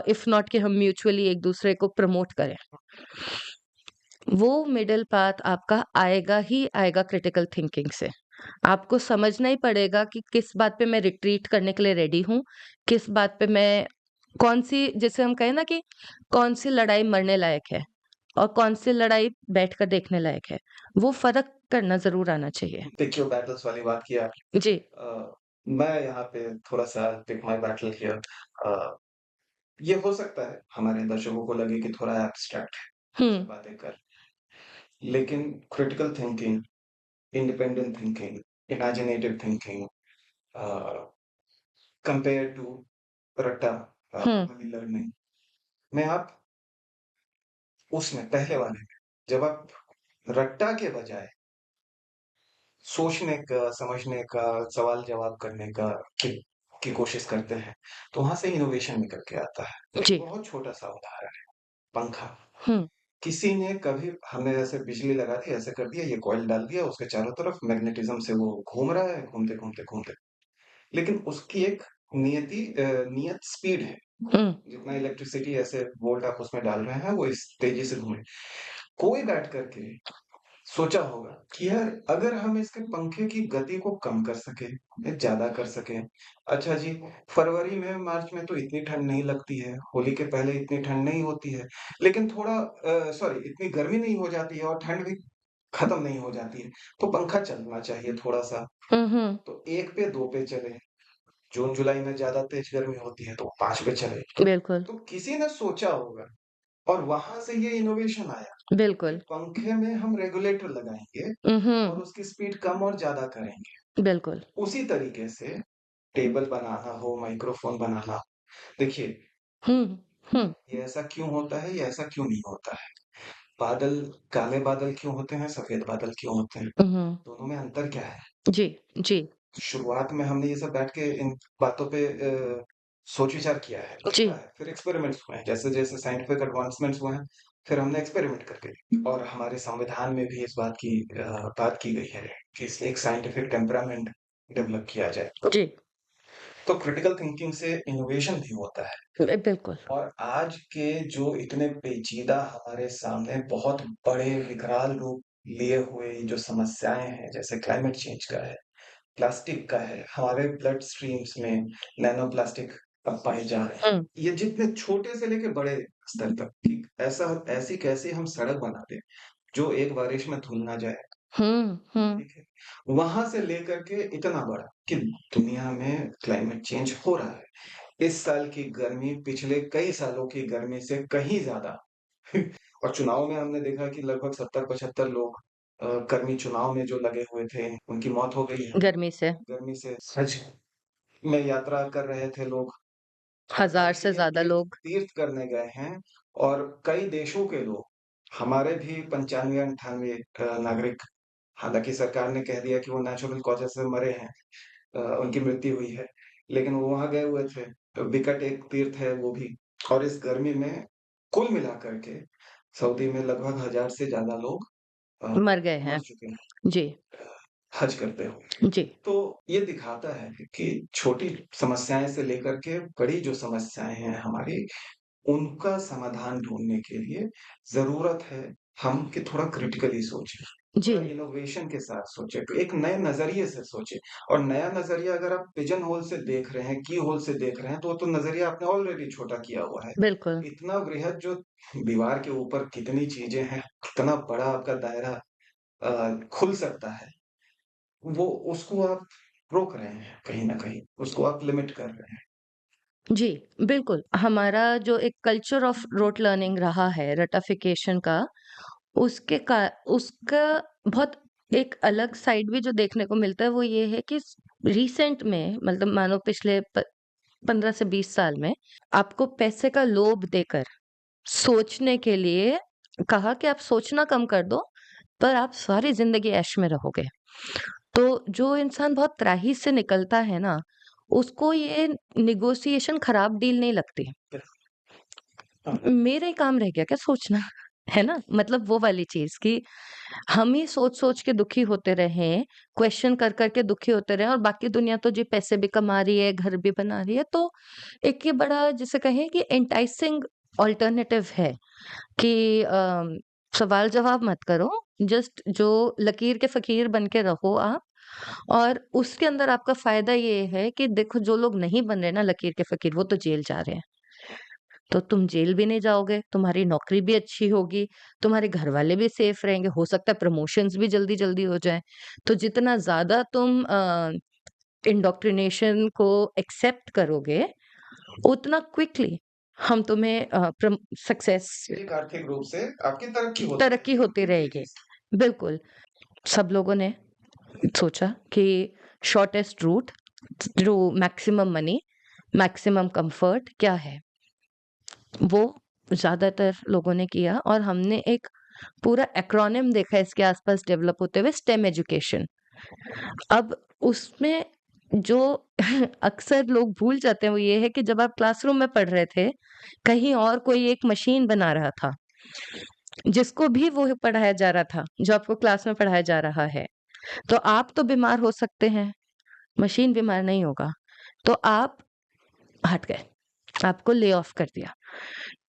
इफ नॉट कि हम म्यूचुअली एक-दूसरे को प्रमोट करें। वो मिडल पाथ आपका आएगा ही आएगा क्रिटिकल थिंकिंग से। आपको समझना ही पड़ेगा कि किस बात पे मैं रिट्रीट करने के लिए रेडी हूँ, किस बात पे मैं कौन-सी, जैसे हम कहें ना कि कौन-सी लड़ाई मरने लायक है और कौन-सी लड़ाई बैठकर देखने लायक है। वो फ़र्क करना ज़रूर आना चाहिए। पिक योर बैटल्स वाली बात की आपने। जी। मैं यहाँ पे थोड़ा-सा पिक माय बैटल हियर। अ, ये हो सकता है हमारे दर्शकों को लगे कि थोड़ा एब्स्ट्रैक्ट है, हुँ, ऐसी बातें कर, लेकिन critical thinking, independent thinking, imaginative thinking compare to रट्टा हुँ, वाली लर्निंग में आप उसमें पहले वाले में जब आप रट्टा के बजाय सोचने का, समझने का, सवाल-जवाब करने का की की कोशिश करते हैं, तो वहाँ से इनोवेशन निकल के आता है। एक जी। बहुत छोटा-सा उदाहरण है, पंखा। हुँ, किसी ने कभी हमने ऐसे बिजली लगा दी, ऐसे कर दिया, ये कॉइल डाल दिया, उसके चारों तरफ मैग्नेटिज़्म से वो घूम रहा है, घूमते, घूमते, घूमते। लेकिन उसकी एक नियत स्पीड है। हुँ, जितना इलेक्ट्रिसिटी ऐसे वोल्ट आप उसमें डाल रहे हैं, वो इस तेज़ी से घूमे। कोई बैठ कर के सोचा होगा कि यार अगर हम इसके पंखे की गति को कम कर सकें या ज़्यादा कर सकें। अच्छा जी, फरवरी में, मार्च में तो इतनी ठंड नहीं लगती है, होली के पहले इतनी ठंड नहीं होती है, लेकिन थोड़ा सॉरी इतनी गर्मी नहीं हो जाती है और ठंड भी खत्म नहीं हो जाती है, तो पंखा चलना चाहिए थोड़ा-सा। हुँ, हुँ, तो 1 पे 2 पे चले, जून-जुलाई में ज़्यादा तेज़ गर्मी होती है तो 5 पे चले। बिल्कुल, तो किसी ने सोचा होगा और वहाँ से ये इनोवेशन आया कि बिल्कुल। पंखे में हम रेगुलेटर लगाएँगे और हुँ, उसकी स्पीड कम और ज़्यादा करेंगे। बिल्कुल। उसी तरीके से टेबल बनाना हो, माइक्रोफ़ोन बनाना हो, देखिए हुँ, हुँ, ये ऐसा क्यों होता है, ये ऐसा क्यों नहीं होता है? बादल काले बादल क्यों होते हैं, सफ़ेद बादल क्यों होते हैं? हुँ, दोनों में अंतर क्या है? जी, जी, शुरुआत में हमने ये सब बैठ के इन बातों पे सोच-विचार किया है, जी, देखा है, फिर एक्सपेरिमेंट्स हुए हैं। जैसे-जैसे साइंटिफिक एडवांसमेंट्स हुए हैं, फिर हमने एक्सपेरिमेंट करके देखे और हमारे संविधान में भी इस बात की गई है कि इस एक साइंटिफिक टेम्परामेंट डेवलप किया जाए। जी, तो क्रिटिकल थिंकिंग से इनोवेशन भी होता है बिल्कुल, और आज के जो इतने पेचीदा हमारे सामने बहुत बड़े विकराल रूप लिए हुए ये जो समस्याएँ हैं, जैसे क्लाइमेट चेंज का है, प्लास्टिक का है, हमारे ब्लड स्ट्रीम्स में नैनो प्लास्टिक अब पाए जा रहे हैं। हुँ, ये जितने छोटे से लेके बड़े स्तर तक कि ऐसी कैसे हम सड़क बना दें, जो एक बारिश में धुल ना जाए, हुँ, हुँ, ठीक है? वहाँ से लेकर के इतना बड़ा कि दुनिया में क्लाइमेट चेंज हो रहा है। इस साल की गर्मी पिछले कई सालों की गर्मी से कहीं ज़्यादा और चुनाव में हमने देखा कि लगभग 70-75 लोग कर्मी चुनाव में जो लगे हुए थे, उनकी मौत हो गई है। गर्मी से गर्मी से हज में यात्रा कर रहे थे लोग और 1000 ऐसे से ही हम ज़्यादा तीर्थ लोग। तीर्थ करने गए हैं और कई देशों के लोग, हमारे भी 95-98 नागरिक, हालाँकि सरकार ने कह दिया कि वो नेचुरल कॉज़ेज़ से मरे हैं, उनकी मृत्यु हुई है, लेकिन वो वहाँ गए हुए थे। तो विकट एक तीर्थ है वो भी और इस गर्मी में कुल मिलाकर के सऊदी में लगभग 1000 से ज़्यादा लोग अ, मर गए मर हैं। चुके हैं जी, हज करते हुए। जी, तो ये दिखाता है कि छोटी समस्याएँ से लेकर के बड़ी जो समस्याएँ हैं हमारी, उनका समाधान ढूँढने के लिए ज़रूरत है हम कि थोड़ा क्रिटिकली सोचें, जी, थोड़ा इनोवेशन के साथ सोचें, तो एक नए नज़रिए से सोचें और नया नज़रिया अगर आप पिजन होल से देख रहे हैं, की होल से देख रहे हैं, तो वो तो नज़रिया आपने ऑलरेडी छोटा किया हुआ है। बिल्कुल। इतना वृहद जो दीवार के ऊपर कितनी चीज़ें हैं, कितना बड़ा आपका दायरा खुल सकता है, वो उसको आप रोक रहे हैं कहीं न कहीं, उसको आप लिमिट कर रहे हैं। जी, बिल्कुल। हमारा जो एक कल्चर ऑफ रोte लर्निंग रहा है, रटाफिकेशन का, उसके का उसका बहुत एक अलग साइड भी जो देखने को मिलता है, वो ये है कि रिसेंट में, मतलब मानो पिछले 15 से 20 साल में, आपको पैसे का लोभ देकर सोचने के लिए कहा कि आप सोचना कम कर दो, पर आप सारी ज़िंदगी ऐश में रहोगे। तो जो इंसान बहुत त्राही से निकलता है ना, उसको ये नेगोशिएशन खराब डील नहीं लगती। हाँ, मेरा ही काम रह गया क्या सोचना? है ना? मतलब वो वाली चीज़ कि हम ही सोच-सोच के दुखी होते रहें, क्वेश्चन कर-कर के दुखी होते रहें और बाकी दुनिया तो जी पैसे भी कमा रही है, घर भी बना रही है। तो एक ये बड़ा जिसे कहें कि एंटाइसिंग अल्टरनेटिव है कि सवाल-जवाब मत करो, जस्ट जो लकीर के फ़कीर बन के रहो आप और उसके अंदर आपका फ़ायदा ये है कि देखो जो लोग नहीं बन रहे ना लकीर के फ़कीर, वो तो जेल जा रहे हैं। तो तुम जेल भी नहीं जाओगे, तुम्हारी नौकरी भी अच्छी होगी, तुम्हारे घरवाले भी सेफ रहेंगे, हो सकता है प्रमोशंस भी जल्दी-जल्दी हो जाएँ। तो जितना ज़्यादा तुम इंडोक्ट्रिनेशन को एक्सेप्ट करोगे, उतना क्विकली हम तुम्हें सक्सेस एक आर्थिक रूप से आपकी तरक्की होती तरक्की रहेगी। होती जी, रहेगी। जी। बिल्कुल, सब लोगों ने सोचा कि shortest route through maximum money, maximum comfort क्या है? वो ज़्यादातर लोगों ने किया और हमने एक पूरा एक्रोनिम देखा इसके आसपास डेवलप होते हुए स्टेम एजुकेशन। अब उसमें जो अक्सर लोग भूल जाते हैं वो ये है कि जब आप क्लासरूम में पढ़ रहे थे, कहीं और कोई एक मशीन बना रहा था, जिसको भी वो पढ़ाया जा रहा था, जो आपको क्लास में पढ़ाया जा रहा है। तो आप तो बीमार हो सकते हैं, मशीन बीमार नहीं होगा। तो आप हट गए, आपको ले ऑफ कर दिया।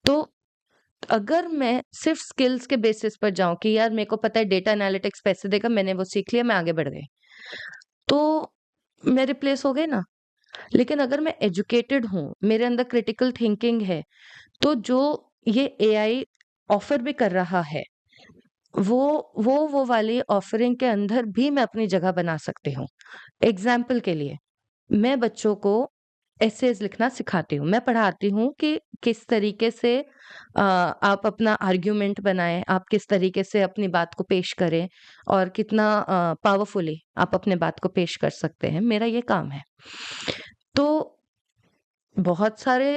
तो अगर मैं सिर्फ स्किल्स के बेसिस पर जाऊँ कि यार मेरे को पता है डेटा एनालिटिक्स पैसे देगा, मैंने वो सीख लिया, मैं आगे बढ़ गई। तो मैं रिप्लेस हो गई ना। लेकिन अगर मैं एजुकेटेड हूँ, मेरे अंदर क्रिटिकल थिंकिंग है, तो जो ये एआई ऑफर भी कर रहा है, वो वाली ऑफरिंग के अंदर भी मैं अपनी जगह बना सकती हूँ। एग्ज़ाम्पल के लिए मैं बच्चों को एसेज़ लिखना सिखाती हूँ। मैं पढ़ाती हूँ कि किस तरीके से आप अपना आर्गुमेंट बनाएँ, आप किस तरीके से अपनी बात को पेश करें और कितना पावरफुली आप अपने बात को पेश कर सकते हैं, मेरा ये काम है। तो बहुत सारे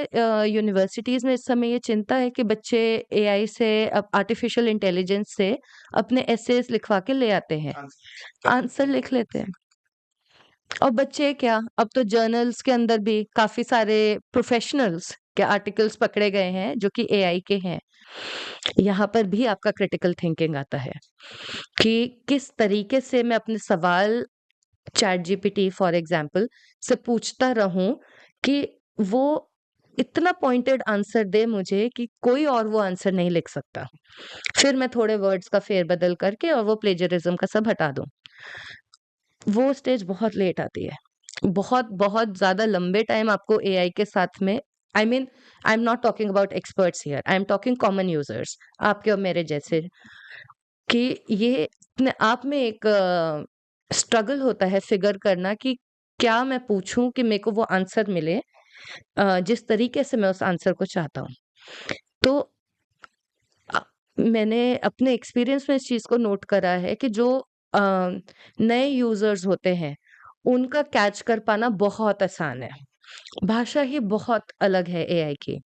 यूनिवर्सिटीज़ में इस समय ये चिंता है कि बच्चे एआई से अब आर्टिफ़िशियल इंटेलिजेंस से अपने एसेज़ लिखवा के ले आते हैं, आंसर लिख लेते हैं। और बच्चे क्या, अब तो जर्नल्स के अंदर भी काफ़ी सारे प्रोफ़ेशनल्स के आर्टिकल्स पकड़े गए हैं, जो कि एआई के हैं। यहाँ पर भी आपका क्रिटिकल थिंकिंग आता है, कि किस तरीके से मैं अपने सवाल चैट जीपीटी फॉर एग्ज़ाम्पल से पूछता रहूँ कि वो इतना पॉइंटेड आंसर दे मुझे कि कोई और वो आंसर नहीं लिख सकता। फिर मैं थोड़े वर्ड्स का फेर-बदल करके और वो प्लेजरिज़्म का सब हटा दूँ। वो स्टेज बहुत लेट आती है। बहुत ज़्यादा लंबे टाइम आपको एआई के साथ में I am not talking about experts here, I am talking common users आपके और मेरे जैसे कि ये अपने आप में एक स्ट्रगल होता है फिगर करना कि क्या मैं पूछूं कि मेरे को वो आंसर मिले जिस तरीके से मैं उस आंसर को चाहता हूँ। तो अ, मैंने अपने एक्सपीरियंस में इस चीज़ को नोट करा है कि जो नए यूजर्स होते हैं उनका कैच कर पाना बहुत आसान है। भाषा ही बहुत अलग है एआई की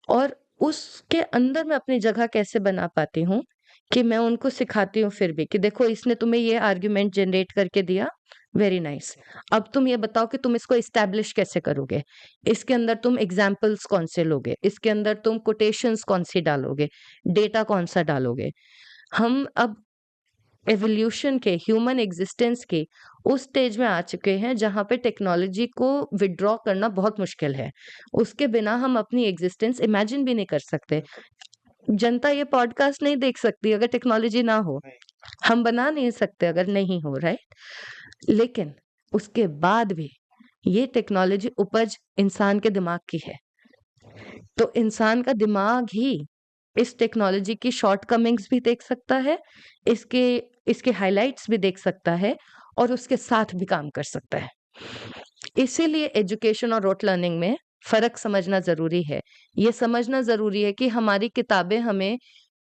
और उसके अंदर मैं अपनी जगह कैसे बना पाती हूँ कि मैं उनको सिखाती हूँ फिर भी कि देखो इसने तुम्हें ये आर्ग्यूमेंट जनरेट करके दिया, वेरी नाइस। अब तुम ये बताओ कि तुम इसको एस्टैब्लिश कैसे करोगे? इसके अंदर तुम एग्ज़ाम्पल्स कौन से लोगे? इसके अंदर तुम कोटेशंस कौन-सी डालोगे? डेटा कौन-सा डालोगे? हम अब एवोल्यूशन के, ह्यूमन एक्जिस्टेंस के उस स्टेज में आ चुके हैं जहाँ पे टेक्नोलॉजी को विथड्रॉ करना बहुत मुश्किल है। उसके बिना हम अपनी एक्जिस्टेंस इमेजिन भी नहीं कर सकते। जनता ये पॉडकास्ट नहीं देख सकती अगर टेक्नोलॉजी ना हो। नहीं, हम बना नहीं सकते अगर नहीं हो, राइट? लेकिन उसके बाद भी ये टेक्नोलॉजी उपज इंसान के दिमाग की है। तो इंसान का दिमाग ही इस टेक्नोलॉजी की शॉर्टकमिंग्स भी देख सकता है, इसके इसके हाइलाइट्स भी देख सकता है और उसके साथ भी काम कर सकता है। इसीलिए एजुकेशन और रोte लर्निंग में फ़र्क समझना ज़रूरी है। ये समझना ज़रूरी है कि हमारी किताबें हमें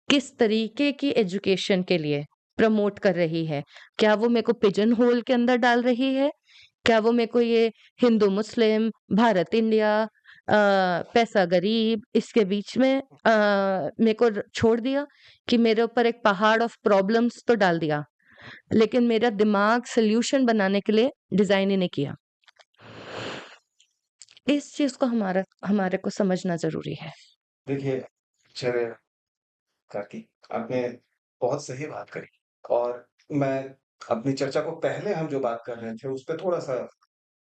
किस तरीके की एजुकेशन के लिए प्रमोट कर रही है। क्या वो मेरे को पिजन होल के अंदर डाल रही है? क्या वो मेरे को ये हिंदू-मुस्लिम, भारत-इंडिया पैसा-गरीब इसके बीच में मेरे को छोड़ दिया कि मेरे ऊपर एक पहाड़ ऑफ प्रॉब्लम्स तो डाल दिया, लेकिन मेरा दिमाग सॉल्यूशन बनाने के लिए डिज़ाइन ही नहीं किया। इस चीज़ को हमारे को समझना ज़रूरी है। देखिए, चलिए चमत्कार की। आपने बहुत सही बात करी और मैं अपनी चर्चा को पहले हम जो बात कर रहे थे, उस पे थोड़ा-सा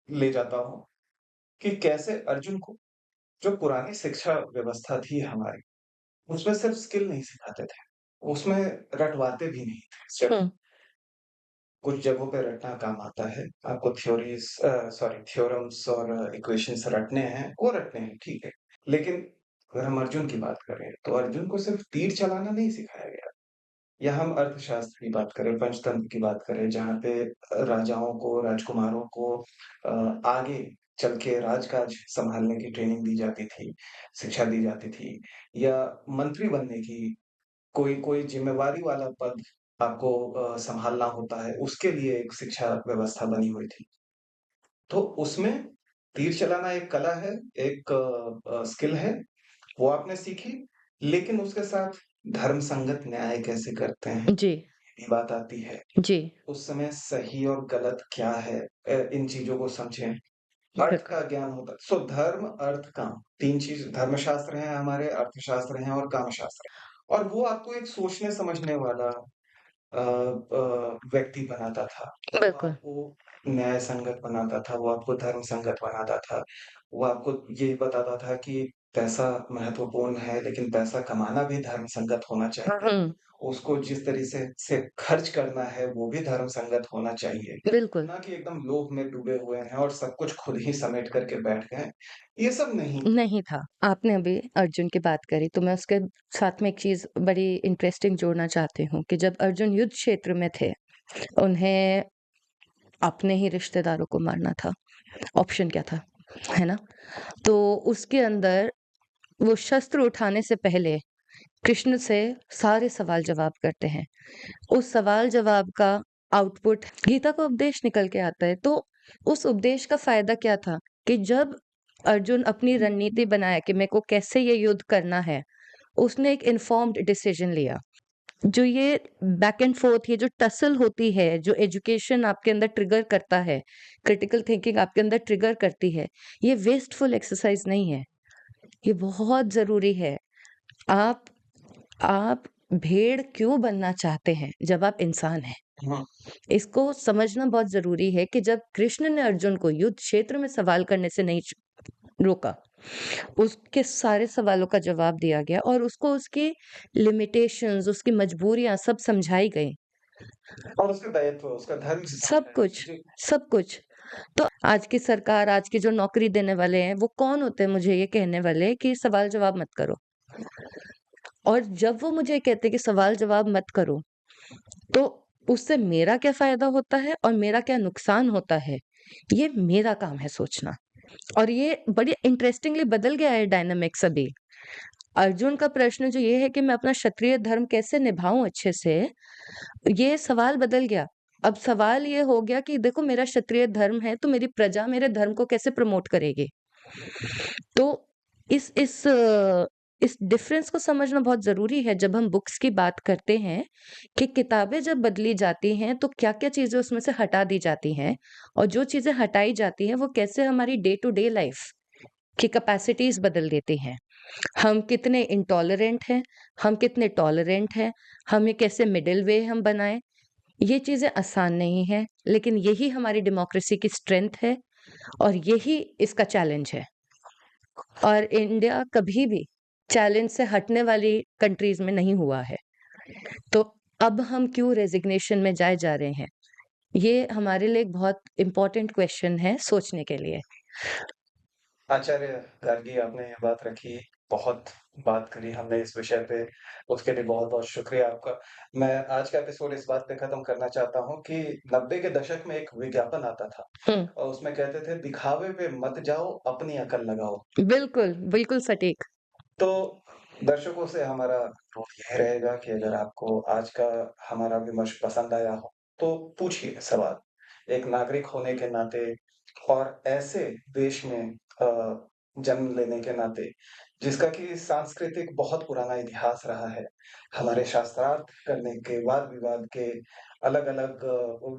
ले जाता हूँ कि कैसे अर्जुन को जो पुरानी शिक्षा व्यवस्था थी हमारी, उसमें सिर्फ स्किल नहीं सिखाते थे, उसमें रटवाते भी नहीं थे। सिर्फ हुँ, कुछ जगहों पे रटना काम आता है। आपको सॉरी थ्योरम्स और इक्वेशंस रटने हैं, वो रटने हैं, ठीक है। लेकिन अगर हम अर्जुन की बात करें, तो अर्जुन को सिर्फ तीर चलाना नहीं सिखाया गया। या हम अर्थशास्त्र की बात करें, पंचतंत्र की बात करें, जहाँ पे राजाओं को, राजकुमारों को आगे चल के राजकाज सँभालने की ट्रेनिंग दी जाती थी, शिक्षा दी जाती थी या मंत्री बनने की कोई कोई ज़िम्मेवारी वाला पद आपको सँभालना होता है, उसके लिए एक शिक्षा व्यवस्था बनी हुई थी। तो उसमें तीर चलाना एक कला है, एक स्किल है, वो आपने सीखी, लेकिन उसके साथ धर्म संगत न्याय कैसे करते हैं, जी, ये बात आती है। जी, उस समय सही और गलत क्या है इन चीज़ों को समझें। अर्थ बिल्कुल। का ज्ञान होता है। सो धर्म, अर्थ, काम 3 चीज़ धर्मशास्त्र हैं हमारे, अर्थशास्त्र हैं और कामशास्त्र है। और वो आपको एक सोचने समझने वाला व्यक्ति बनाता था। वो बिल्कुल, आपको न्याय संगत बनाता था, वो आपको धर्म संगत बनाता था। वो आपको ये बताता था कि पैसा महत्वपूर्ण है, लेकिन पैसा कमाना भी धर्म संगत होना चाहिए। हुँ, उसको जिस तरीके से खर्च करना है, वो भी धर्म संगत होना चाहिए। बिल्कुल। ना कि एकदम लोभ में डूबे हुए हैं और सब कुछ खुद ही समेट कर के बैठ गए हैं। ये सब नहीं था। नहीं था। आपने अभी अर्जुन की बात करी, तो मैं उसके साथ में एक चीज़ बड़ी इंटरेस्टिंग जोड़ना चाहती हूँ कि जब अर्जुन युद्ध क्षेत्र में थे, उन्हें अपने ही रिश्तेदारों को मारना था। ऑप्शन क्या था, है ना? तो उसके अंदर वो शस्त्र उठाने से पहले कृष्ण से सारे सवाल-जवाब करते हैं। उस सवाल-जवाब का आउटपुट गीता का उपदेश निकल के आता है। तो उस उपदेश का फ़ायदा क्या था कि जब अर्जुन अपनी रणनीति बनाया कि मेरे को कैसे ये युद्ध करना है, उसने एक इन्फॉर्म्ड डिसीजन लिया। जो ये बैक एंड फोर्थ ये जो टसल होती है, जो एजुकेशन आपके अंदर ट्रिगर करता है, क्रिटिकल थिंकिंग आपके अंदर ट्रिगर करती है, ये वेस्टफुल एक्सरसाइज़ नहीं है। ये बहुत ज़रूरी है। आप आप भेड़ क्यों बनना चाहते हैं जब आप इंसान हैं? हाँ, इसको समझना बहुत ज़रूरी है कि जब कृष्ण ने अर्जुन को युद्ध क्षेत्र में सवाल करने से नहीं रोका, उसके सारे सवालों का जवाब दिया गया और उसको उसकी लिमिटेशंस, उसकी मजबूरियाँ सब समझाई गई। और उसका दायित्व, उसका धर्म भी सब समझाया। कुछ, जी। सब कुछ। तो आज की सरकार, आज की जो नौकरी देने वाले हैं, वो कौन होते हैं मुझे ये कहने वाले कि सवाल-जवाब मत करो? और जब वो मुझे कहते हैं कि सवाल-जवाब मत करो, तो उससे मेरा क्या फ़ायदा होता है और मेरा क्या नुकसान होता है, ये मेरा काम है सोचना। और ये बड़ी इंटरेस्टिंगली बदल गया है डायनामिक्स अभी। अर्जुन का प्रश्न जो ये है कि मैं अपना क्षत्रिय धर्म कैसे निभाऊँ अच्छे से, ये सवाल बदल गया। अब सवाल ये हो गया कि देखो मेरा क्षत्रिय धर्म है, तो मेरी प्रजा मेरे धर्म को कैसे प्रमोट करेगी? तो इस इस अ, इस डिफरेंस को समझना बहुत ज़रूरी है जब हम बुक्स की बात करते हैं, कि किताबें जब बदली जाती हैं, तो क्या-क्या चीज़ें उसमें से हटा दी जाती हैं और जो चीज़ें हटाई जाती हैं, वो कैसे हमारी डे टू डे लाइफ़ की कैपेसिटीज़ बदल देती हैं। हम कितने इंटॉलरेंट हैं, हम कितने टॉलरेंट हैं, हमें कैसे मिडल वे हम बनाएँ, ये चीज़ें आसान नहीं हैं, लेकिन यही हमारी डेमोक्रेसी की स्ट्रेंथ है और यही इसका चैलेंज है। और इंडिया कभी भी चैलेंज से हटने वाली कंट्रीज़ में नहीं हुआ है। तो अब हम क्यों रेज़िग्नेशन में जाए जा रहे हैं? ये हमारे लिए एक बहुत इम्पोर्टेंट क्वेश्चन है सोचने के लिए। आचार्य गार्गी आपने ये बात रखी, बहुत बात करी हमने इस विषय पे, उसके लिए बहुत-बहुत शुक्रिया आपका। मैं आज का एपिसोड इस बात पे ख़त्म करना चाहता हूँ कि 90 के दशक में एक विज्ञापन आता था हुँ, और उसमें कहते थे, "दिखावे पे मत जाओ, अपनी अकल लगाओ।" बिल्कुल, बिल्कुल सटीक। तो दर्शकों से हमारा अनुरोध यह रहेगा कि अगर आपको आज का हमारा विमर्श पसंद आया हो, तो पूछिए सवाल। एक नागरिक होने के नाते और ऐसे देश में जन्म लेने के नाते, जिसका कि सांस्कृतिक बहुत पुराना इतिहास रहा है। हमारे शास्त्रार्थ करने के, वाद-विवाद के, अलग-अलग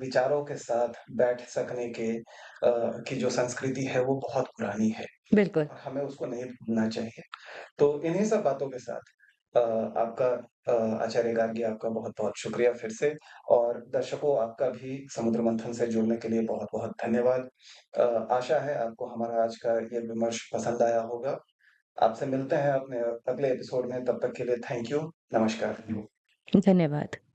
विचारों के साथ बैठ सकने के की जो संस्कृति है, वो बहुत पुरानी है बिल्कुल। और हमें उसको नहीं भूलना चाहिए। तो इन्हीं सब बातों के साथ आपका आचार्य गार्गी आपका बहुत-बहुत शुक्रिया फिर से और दर्शकों आपका भी समुद्र मंथन से जुड़ने के लिए बहुत-बहुत धन्यवाद। आशा है आपको हमारा आज का ये विमर्श पसंद आया होगा। आपसे मिलते हैं अपने अगले एपिसोड में, तब तक के लिए थैंक यू। नमस्कार। धन्यवाद।